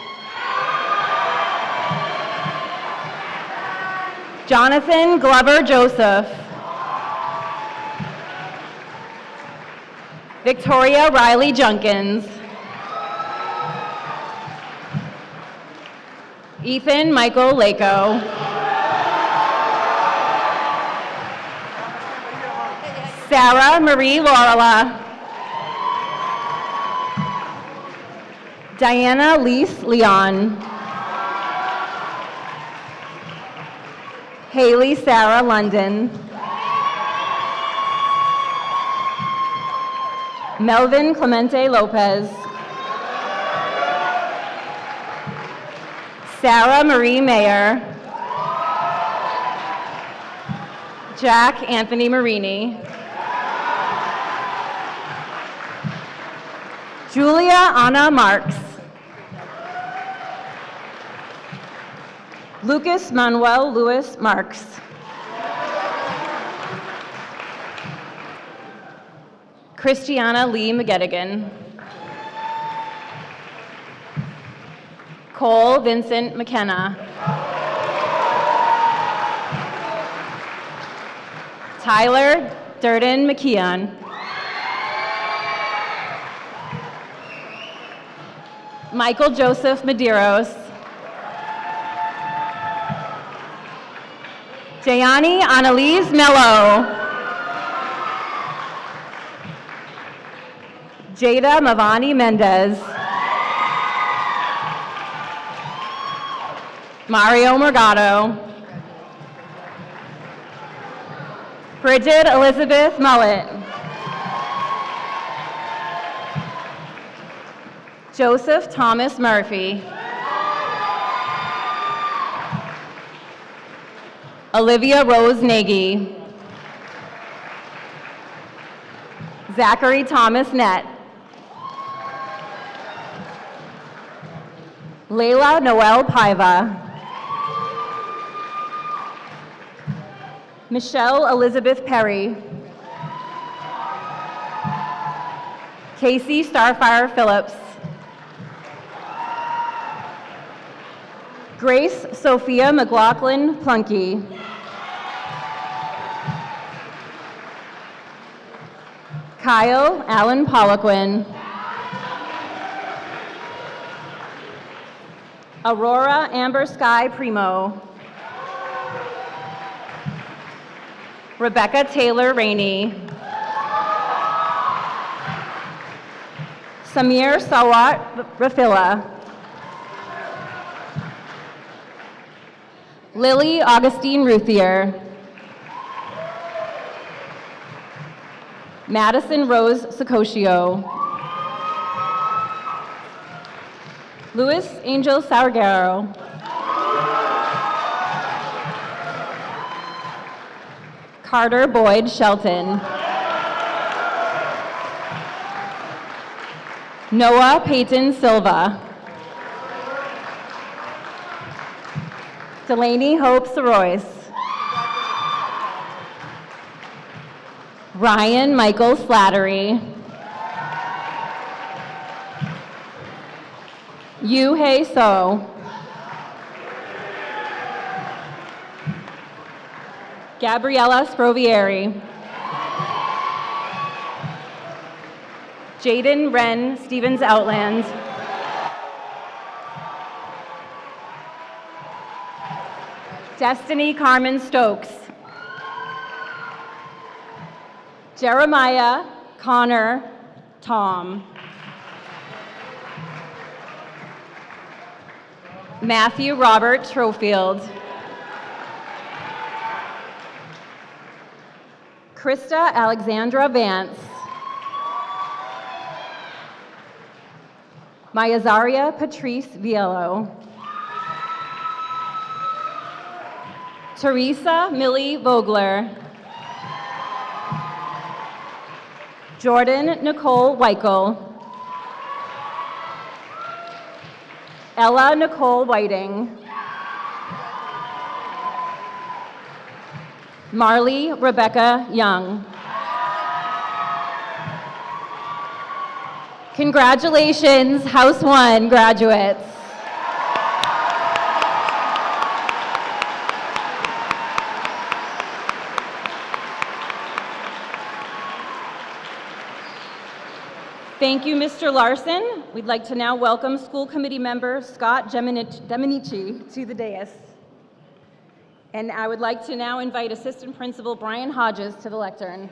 Jonathan Glover Joseph. Victoria Riley Junkins. Ethan Michael Lako. Sarah Marie Laurela. Diana Lise Leon. Haley Sarah London. Melvin Clemente Lopez. Sarah Marie Mayer. Jack Anthony Marini. Julia Anna Marks. Lucas Manuel Lewis Marks. Christiana Lee McGettigan. Cole Vincent McKenna. Tyler Durden McKeon. Michael Joseph Medeiros. Jayani Annalise Mello. Jada Mavani Mendez. Mario Morgado. Bridget Elizabeth Mullet. Joseph Thomas Murphy. Olivia Rose Nagy. Zachary Thomas Nett. Layla Noel Paiva. Michelle Elizabeth Perry. Casey Starfire Phillips. Grace Sophia McLaughlin Plunky. Kyle Allen Poliquin. Aurora Amber Sky Primo. Rebecca Taylor Rainey. Samir Sawat Rafila. Lily Augustine Ruthier. Madison Rose Sacoccio. Luis Angel Sargaro. Carter Boyd Shelton. Noah Peyton Silva. Delaney Hope Sorois. Ryan Michael Slattery. Yu Hei So. Gabriella Sprovieri. Jaden Wren Stevens Outland. Destiny Carmen Stokes. Jeremiah Connor Tom. Matthew Robert Trofield. Krista Alexandra Vance. Mayazaria Patrice Viello. Teresa Millie Vogler. Jordan Nicole Weichel. Ella Nicole Whiting. Marley Rebecca Young. Congratulations, House 1 graduates. Thank you, Mr. Larson. We'd like to now welcome school committee member Scott Dominici to the dais. And I would like to now invite Assistant Principal Brian Hodges to the lectern.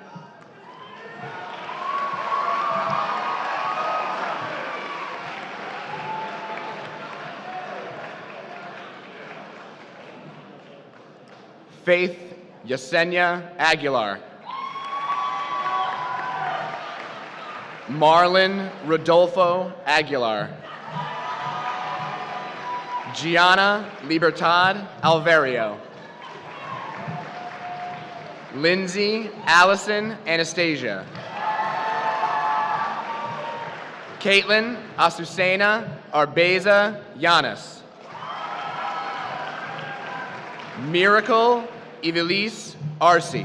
Faith Yesenia Aguilar. Marlon Rodolfo Aguilar. Gianna Libertad Alverio. Lindsay Allison Anastasia. Caitlin Azucena Arbeza Yanis. Miracle Ivelisse Arce.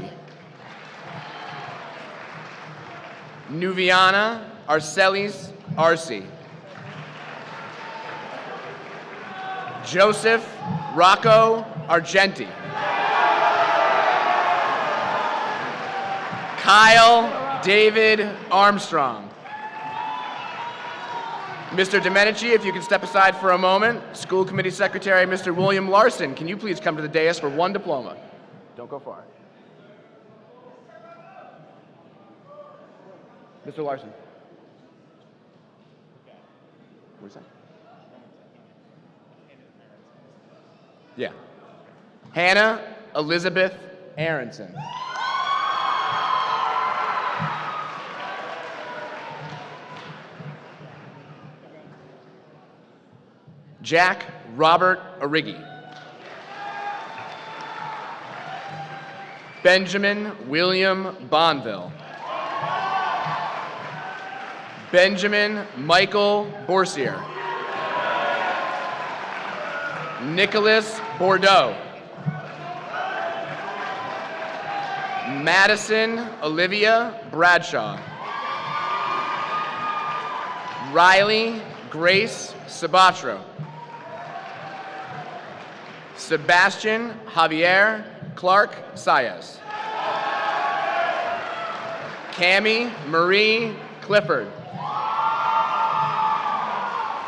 Nuviana Arcelis Arce. Joseph Rocco Argenti. Kyle David Armstrong. Mr. Domenici, if you can step aside for a moment. School Committee Secretary, Mr. William Larson, can you please come to the dais for one diploma? Don't go far. Mr. Larson. Where's that? Yeah. Hannah Elizabeth Aronson. Jack Robert Origi. Benjamin William Bonville. Benjamin Michael Borsier. Nicholas Bordeaux. Madison Olivia Bradshaw. Riley Grace Sabatro. Sebastian Javier Clark Sayas. Cami Marie Clifford.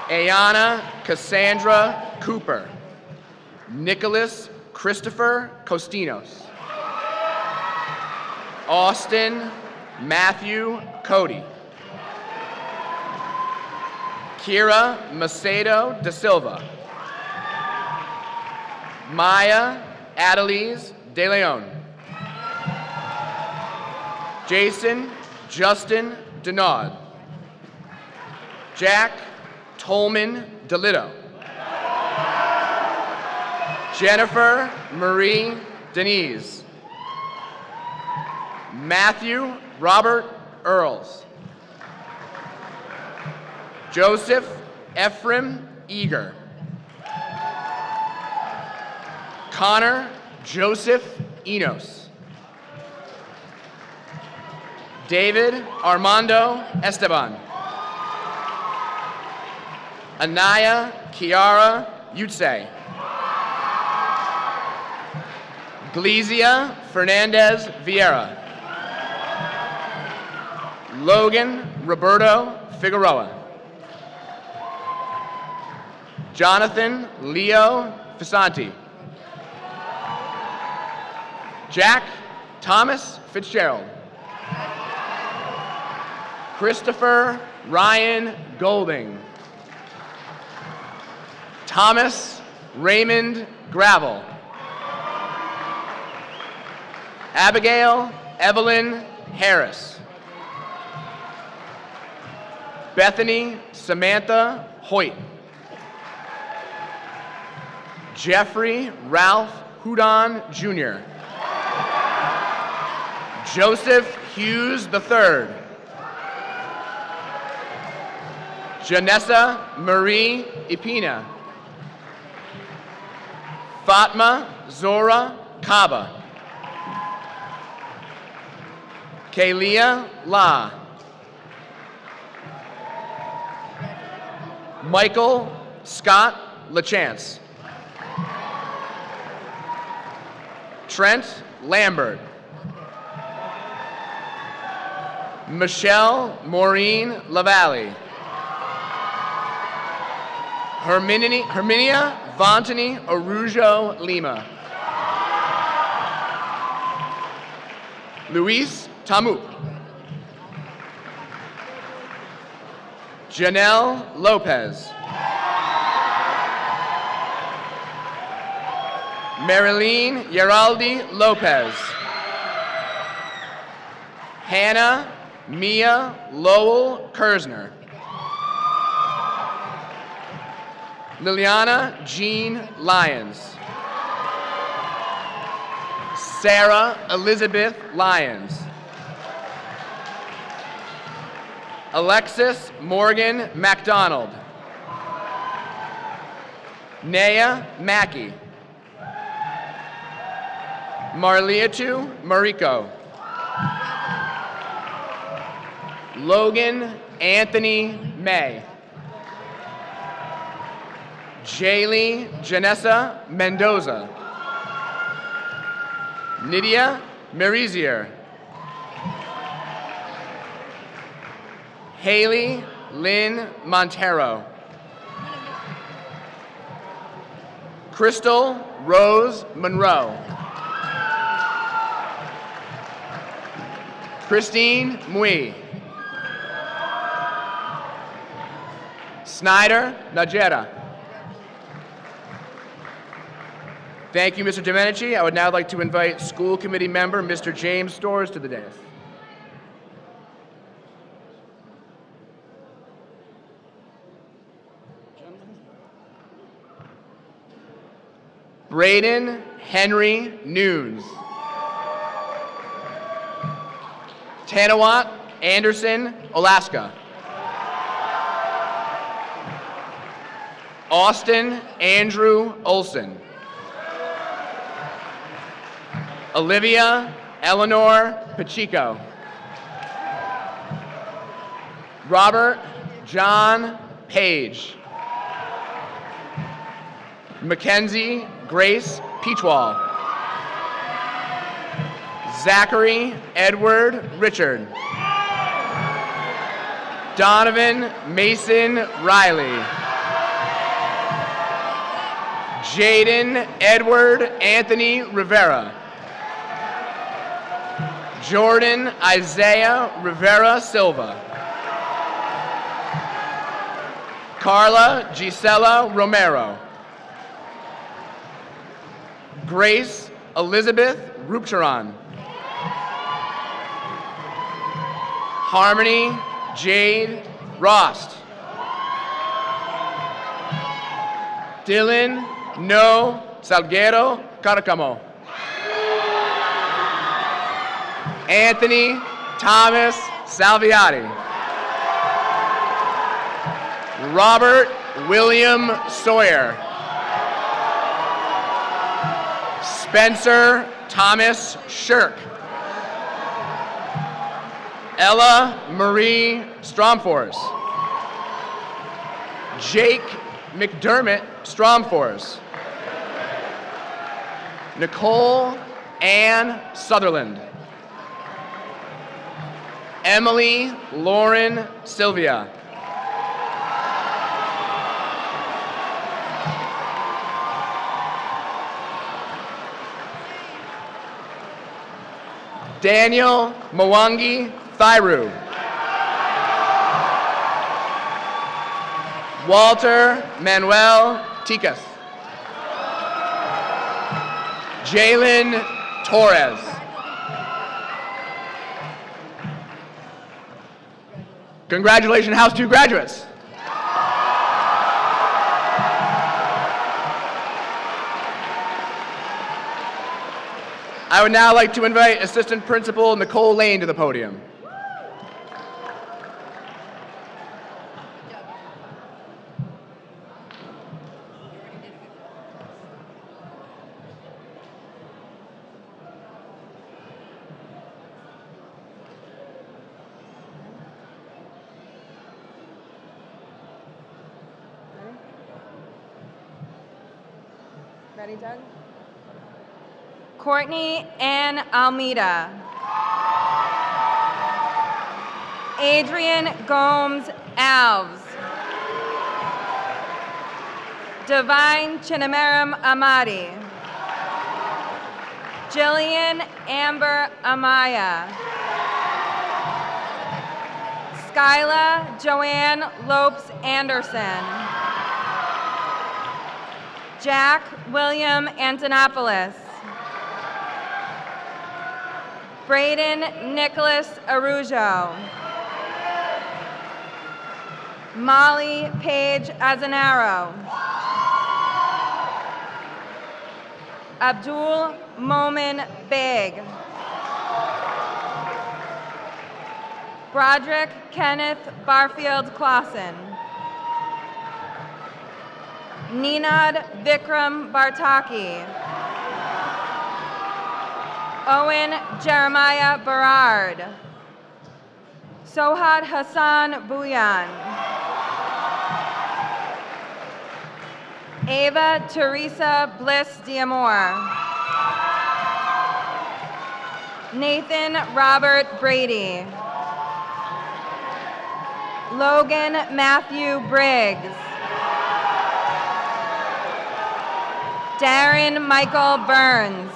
Ayana Cassandra Cooper. Nicholas Christopher Costinos. Austin Matthew Cody. Kira Macedo da Silva. Maya Adelise De Leon. Jason Justin Denaud. Jack Tolman DeLitto. Jennifer Marie Denise. Matthew Robert Earls. Joseph Ephraim Eager. Connor Joseph Enos. David Armando Esteban. Anaya Kiara Yutse. Glizia Fernandez Vieira. Logan Roberto Figueroa. Jonathan Leo Fisanti. Jack Thomas Fitzgerald. Christopher Ryan Golding. Thomas Raymond Gravel. Abigail Evelyn Harris. Bethany Samantha Hoyt. Jeffrey Ralph Hudon Jr. Joseph Hughes III. Janessa Marie Ipina. Fatma Zora Kaba. Kalia La. Michael Scott LaChance. Trent Lambert. Michelle Maureen Lavalle. Herminia Vontany Arujo Lima. Luis Tamup. Janelle Lopez. Marilyn Yeraldi Lopez. Hannah Mia Lowell Kersner. Liliana Jean Lyons. Sarah Elizabeth Lyons. Alexis Morgan MacDonald. Naya Mackey. Marliatu Mariko. Logan Anthony May. Jaylee Janessa Mendoza. Nydia Merizier. Haley Lynn Montero. Crystal Rose Monroe. Christine Mui. Snyder Najera. Thank you, Mr. Domenici. I would now like to invite school committee member Mr. James Storrs to the dais. Braden Henry Nunes. Tanawat Anderson Alaska. Austin Andrew Olson. Olivia Eleanor Pacheco. Robert John Page. Mackenzie Grace Peachwall. Zachary Edward Richard. Donovan Mason Riley. Jaden Edward Anthony Rivera. Jordan Isaiah Rivera Silva. Carla Gisela Romero. Grace Elizabeth Rupcharan. Harmony Jade Rost. Dylan No Salguero Caracamo. Anthony Thomas Salviati. Robert William Sawyer. Spencer Thomas Shirk. Ella Marie Stromfors. Jake McDermott Stromfors. Nicole Ann Sutherland. Emily Lauren Sylvia. Daniel Mwangi Thairu. Walter Manuel Ticas. Jalen Torres. Congratulations, House 2 graduates. I would now like to invite Assistant Principal Nicole Lane to the podium. Ready, Doug? Courtney Ann Almeida. Adrian Gomes Alves. Divine Chinamaram Amadi. Jillian Amber Amaya. Skyla Joanne Lopes Anderson. Jack William Antonopoulos. Braden Nicholas Arujo. Molly Paige Azanaro. Abdul Momin Beg. Broderick Kenneth Barfield Clausen. Ninad Vikram Bartaki. Owen Jeremiah Berard. Sohad Hassan Bhuyan. Ava Teresa Bliss Diamore. Nathan Robert Brady. Logan Matthew Briggs. Darren Michael Burns.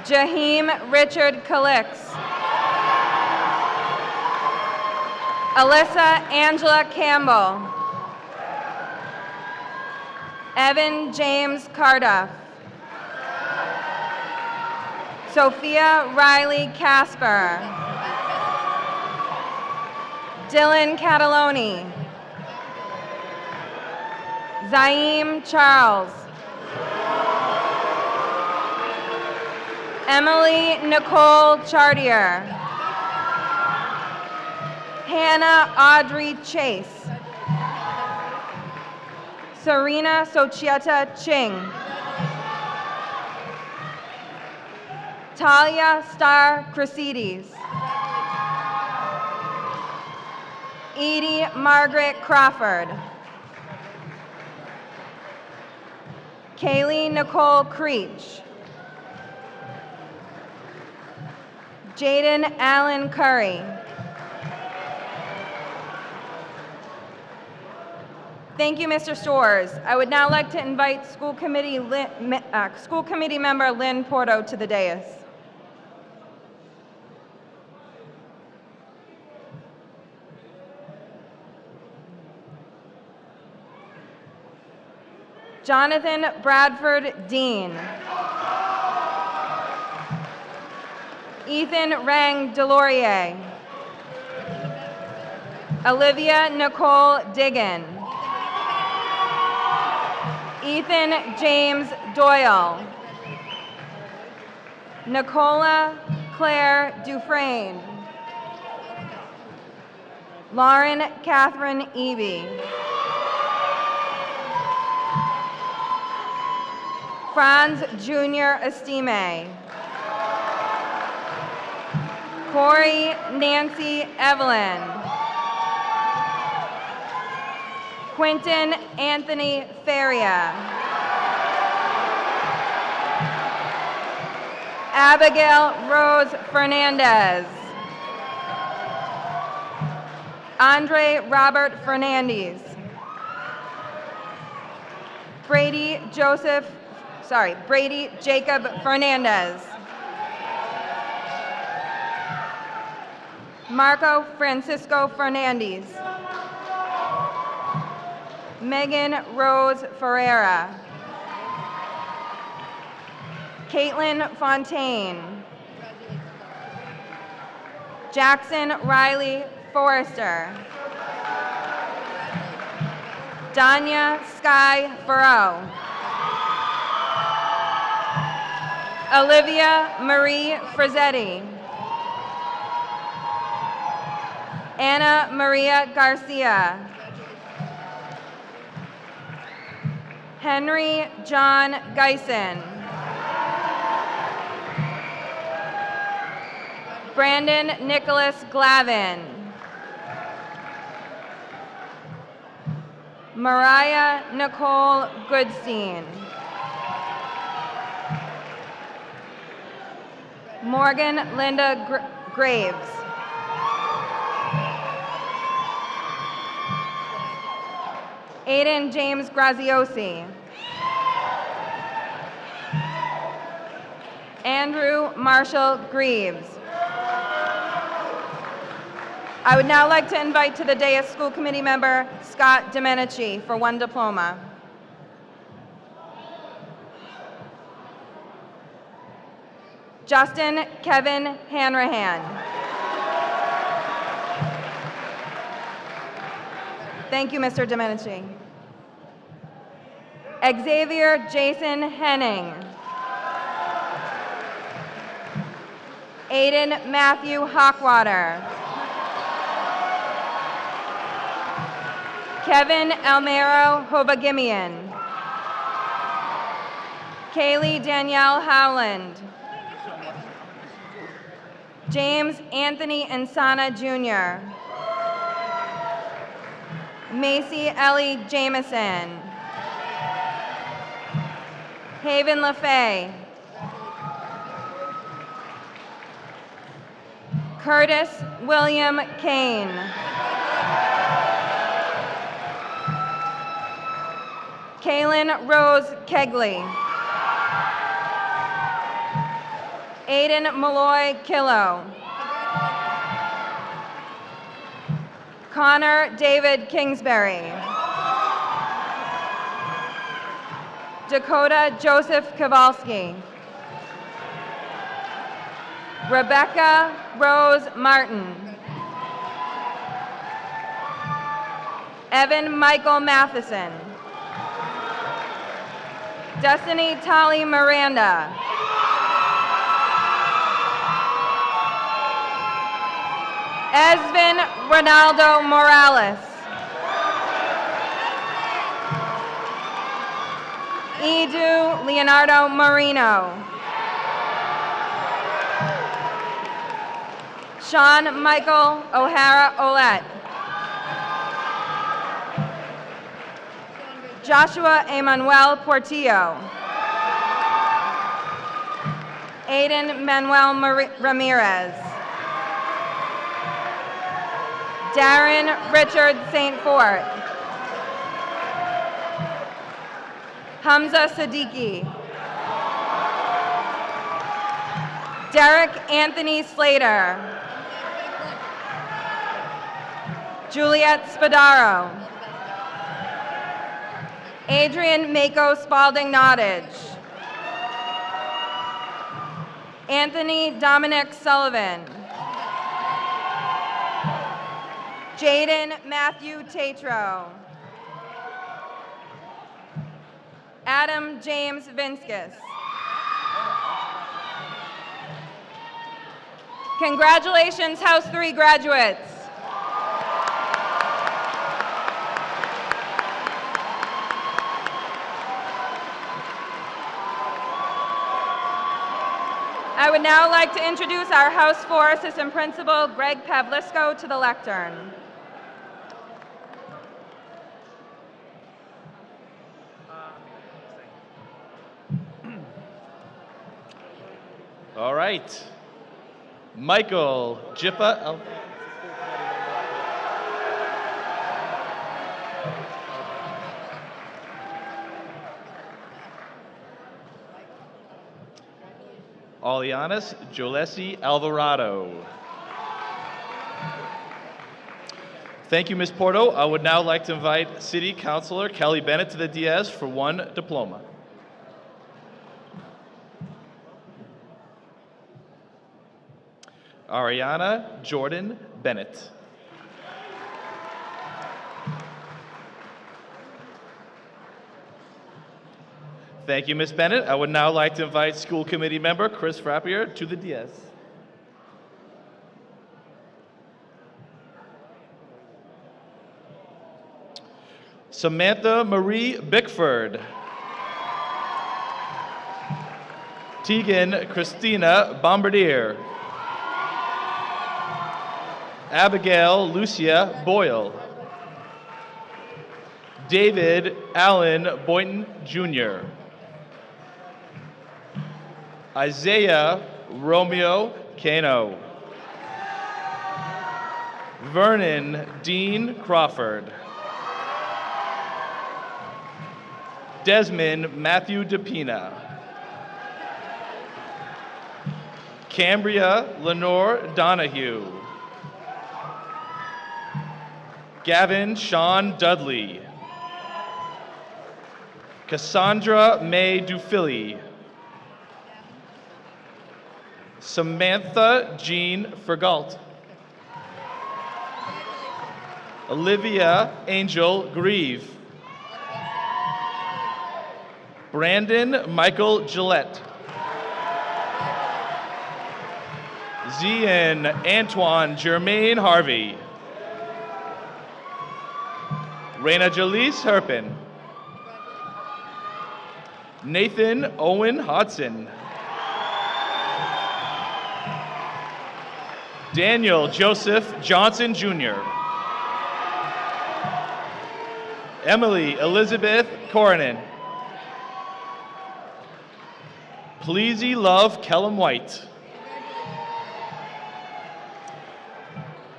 Jaheim Richard Calix. Alyssa Angela Campbell. Evan James Carduff. Sophia Riley Casper. Dylan Cataloni. Zaim Charles. Emily Nicole Chartier. Hannah Audrey Chase. Serena Sochieta Ching. Talia Star Crucides. Edie Margaret Crawford. Kaylee Nicole Creech. Jaden Allen Curry. Thank you, Mr. Storrs. I would now like to invite school committee member Lynn Porto to the dais. Jonathan Bradford Dean. Ethan Rang Delorier. Olivia Nicole Diggin. Ethan James Doyle. Nicola Claire Dufresne. Lauren Catherine Eby. Franz Jr. Estime. Corey Nancy Evelyn. Quentin Anthony Feria. Abigail Rose Fernandez. Andre Robert Fernandez. Brady Jacob Fernandez. Marco Francisco Fernandez. Megan Rose Ferreira. Caitlin Fontaine. Jackson Riley Forrester. Danya Sky Farrow. Olivia Marie Frizzetti. Anna Maria Garcia. Henry John Geisen. Brandon Nicholas Glavin. Mariah Nicole Goodstein. Morgan Linda Graves. Aiden James Graziosi. Andrew Marshall Greaves. I would now like to invite to the dais school committee member Scott Domenici for one diploma. Justin Kevin Hanrahan. Thank you, Mr. Domenici. Xavier Jason Henning. Aiden Matthew Hawkwater. Kevin Almero Hobagimian. Kaylee Danielle Howland. James Anthony Insana Jr., Macy Ellie Jameson, Haven LaFay, Curtis William Kane, Kaylin Rose Kegley, Aiden Malloy Killo, Connor David Kingsbury, Dakota Joseph Kowalski, Rebecca Rose Martin, Evan Michael Matheson, Destiny Tolly Miranda, Esvin Ronaldo Morales, Edu Leonardo Marino, Sean Michael O'Hara Olette, Joshua Emanuel Portillo, Aiden Manuel Ramirez, Darren Richard St. Fort, Hamza Siddiqui, Derek Anthony Slater, Juliet Spadaro, Adrian Mako Spalding Nottage, Anthony Dominic Sullivan, Jaden Matthew Tatro, Adam James Vinskus. Congratulations, House 3 graduates. I would now like to introduce our House 4 Assistant Principal, Greg Pavlisco, to the lectern. All right. Michael Jippa. Alianis Jolesi Alvarado. Thank you, Ms. Porto. I would now like to invite City Councilor Kelly Bennett to the dais for one diploma. Ariana Jordan Bennett. Thank you, Ms. Bennett. I would now like to invite School Committee Member Chris Frappier to the dais. Samantha Marie Bickford. Tegan Christina Bombardier. Abigail Lucia Boyle. David Allen Boynton Jr. Isaiah Romeo Cano. Vernon Dean Crawford. Desmond Matthew DePina. Cambria Lenore Donahue. Gavin Sean Dudley. Cassandra May Dufilly. Samantha Jean Fergalt. Olivia Angel Grieve. Brandon Michael Gillette. Zian Antoine Germain Harvey. Raina Jalise Herpin. Nathan Owen Hodson. Daniel Joseph Johnson, Jr. Emily Elizabeth Coronin. Pleasy Love Kellum White.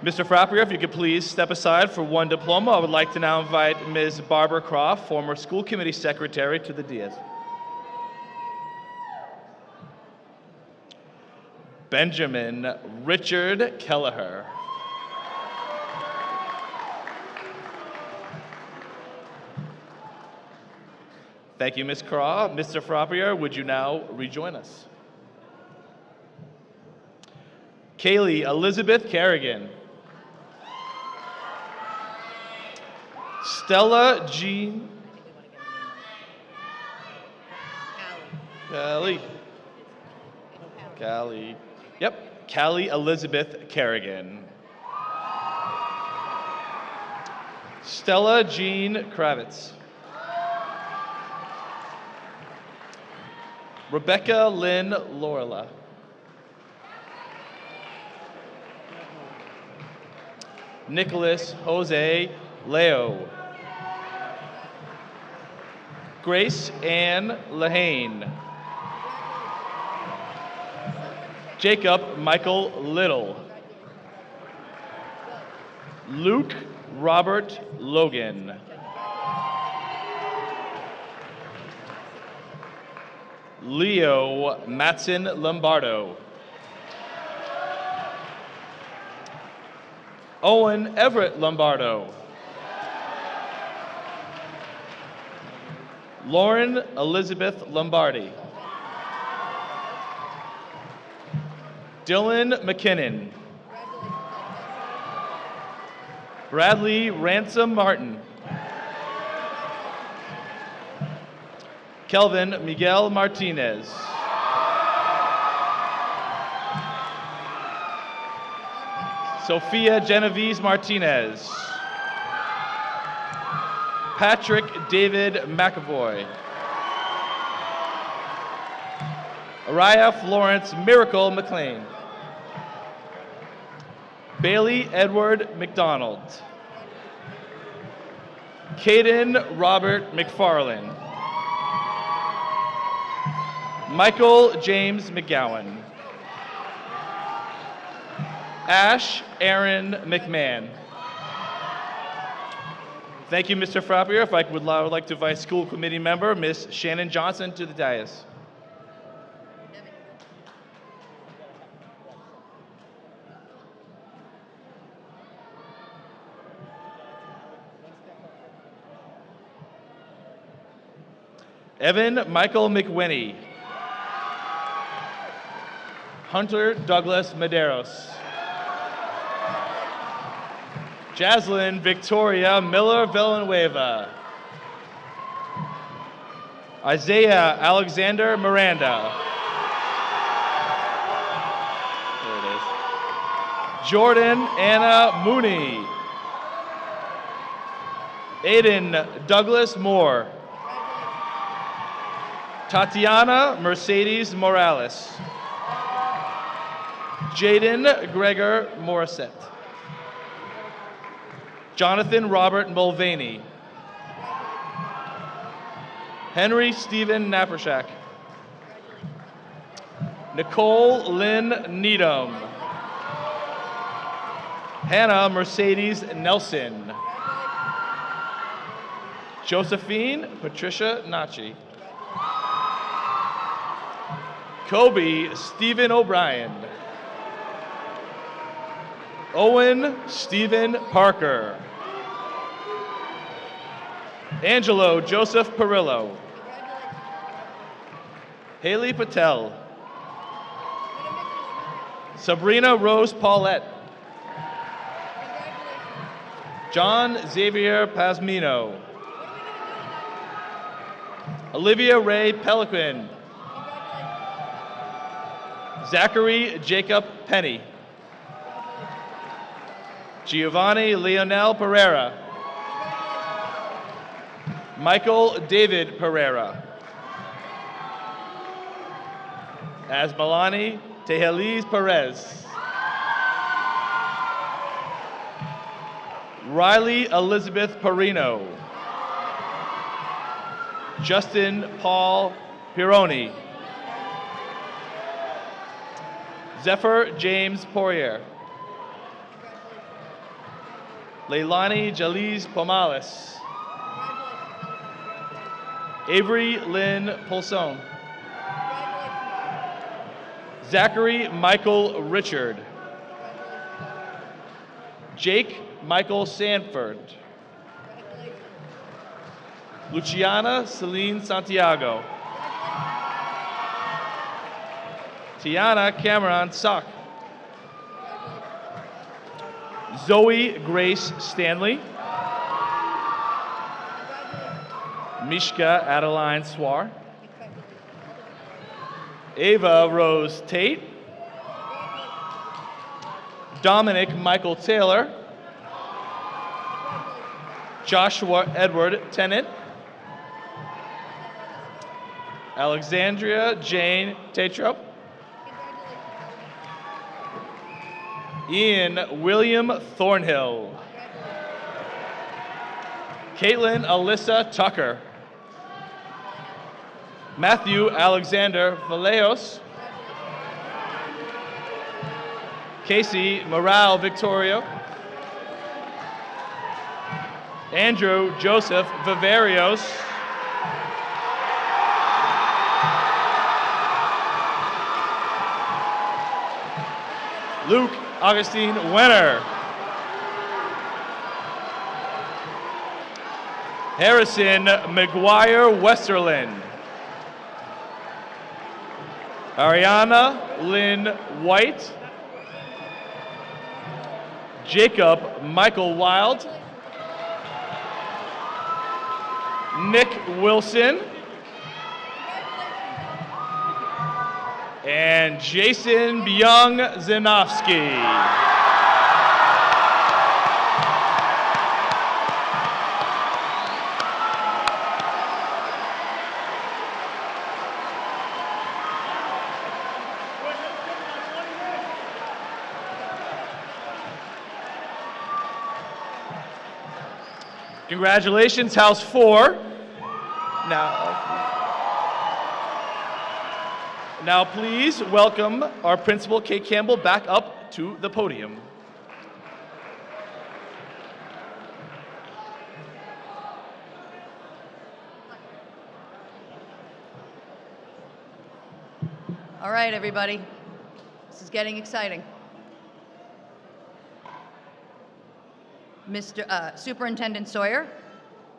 Mr. Frappier, if you could please step aside for one diploma, I would like to now invite Ms. Barbara Croft, former school committee secretary, to the dais. Benjamin Richard Kelleher. Thank you, Ms. Craw. Mr. Frappier, would you now rejoin us? Kaylee Elizabeth Kerrigan. Stella Jean. Callie. Yep, Callie Elizabeth Kerrigan. Stella Jean Kravitz. Rebecca Lynn Lorla. Nicholas Jose Leo. Grace Ann Lahane. Jacob Michael Little. Luke Robert Logan. Leo Matson Lombardo. Owen Everett Lombardo. Lauren Elizabeth Lombardi. Dylan McKinnon. Bradley Ransom Martin. Kelvin Miguel Martinez. Sophia Genevieve Martinez. Patrick David McAvoy. Araya Florence Miracle McLean. Bailey Edward McDonald. Caden Robert McFarlane. Michael James McGowan. Ash Aaron McMahon. Thank you, Mr. Frappier. If I would like to invite school committee member, Ms. Shannon Johnson, to the dais. Evan Michael McWinney. Hunter Douglas Medeiros. Jaslyn Victoria Miller Villanueva. Isaiah Alexander Miranda. There it is. Jordan Anna Mooney. Aiden Douglas Moore. Tatiana Mercedes Morales. Jaden Gregor Morissette. Jonathan Robert Mulvaney. Henry Stephen Naprashak. Nicole Lynn Needham. Hannah Mercedes Nelson. Josephine Patricia Nachi. Kobe Stephen O'Brien. Owen Stephen Parker. Angelo Joseph Perillo. Haley Patel. Sabrina Rose Paulette. John Xavier Pasmino. Olivia Ray Pelican. Zachary Jacob Penny. Giovanni Leonel Pereira. Michael David Pereira. Asmalani Tejelis Perez. Riley Elizabeth Perino. Justin Paul Pironi. Zephyr James Poirier. Leilani Jaliz Pomales. Avery Lynn Polson. Zachary Michael Richard. Jake Michael Sanford. Luciana Celine Santiago. Tiana Cameron Sock. Zoe Grace Stanley. Mishka Adeline Swar. Ava Rose Tate. Dominic Michael Taylor. Joshua Edward Tennant. Alexandria Jane Tatro. Ian William Thornhill. Caitlin Alyssa Tucker. Matthew Alexander Vallejos. Casey Morale Victorio. Andrew Joseph Vivarios. Luke Augustine Wenner. Harrison McGuire Westerland. Ariana Lynn White. Jacob Michael Wild. Nick Wilson. And Jason Byung-Zinofsky. Congratulations, House 4. Now please welcome our principal, Kate Campbell, back up to the podium. All right, everybody. This is getting exciting. Mr. Superintendent Sawyer,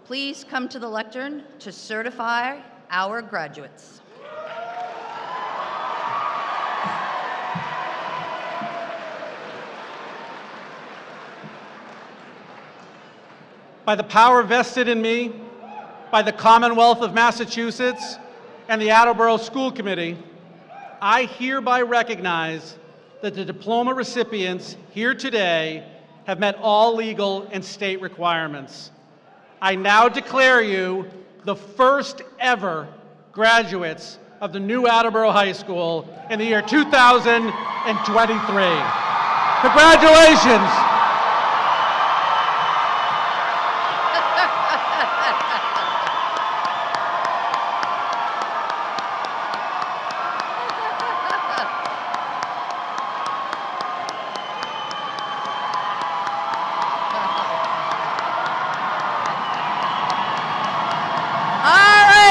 please come to the lectern to certify our graduates. By the power vested in me by the Commonwealth of Massachusetts and the Attleboro School Committee, I hereby recognize that the diploma recipients here today have met all legal and state requirements. I now declare you the first ever graduates of the new Attleboro High School in the year 2023. Congratulations.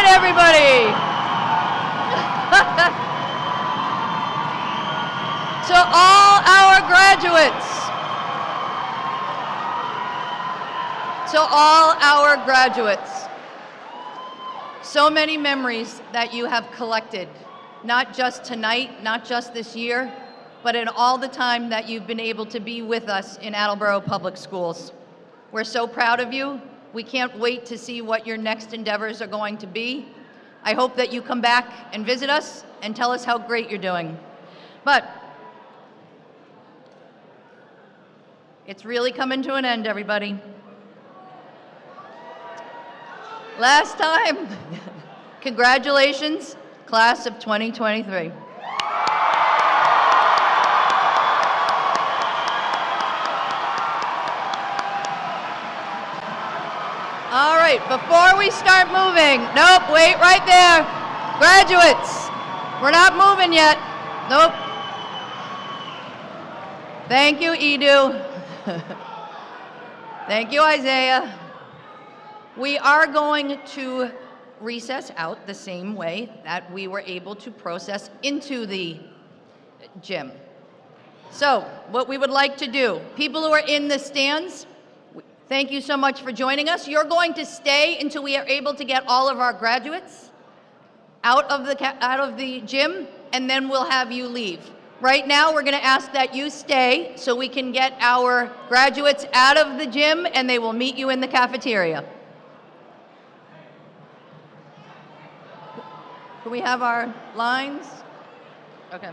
Everybody. To all our graduates. To all our graduates. So many memories that you have collected, not just tonight, not just this year, but in all the time that you've been able to be with us in Attleboro Public Schools. We're so proud of you. We can't wait to see what your next endeavors are going to be. I hope that you come back and visit us and tell us how great you're doing. But it's really coming to an end, everybody. Last time, congratulations, class of 2023. right, before we start moving, nope, wait right there. Graduates, we're not moving yet. Nope. Thank you, Edu. Thank you, Isaiah. We are going to recess out the same way that we were able to process into the gym. So, what we would like to do, people who are in the stands, thank you so much for joining us. You're going to stay until we are able to get all of our graduates out of the gym, and then we'll have you leave. Right now, we're going to ask that you stay so we can get our graduates out of the gym, and they will meet you in the cafeteria. Can we have our lines? Okay.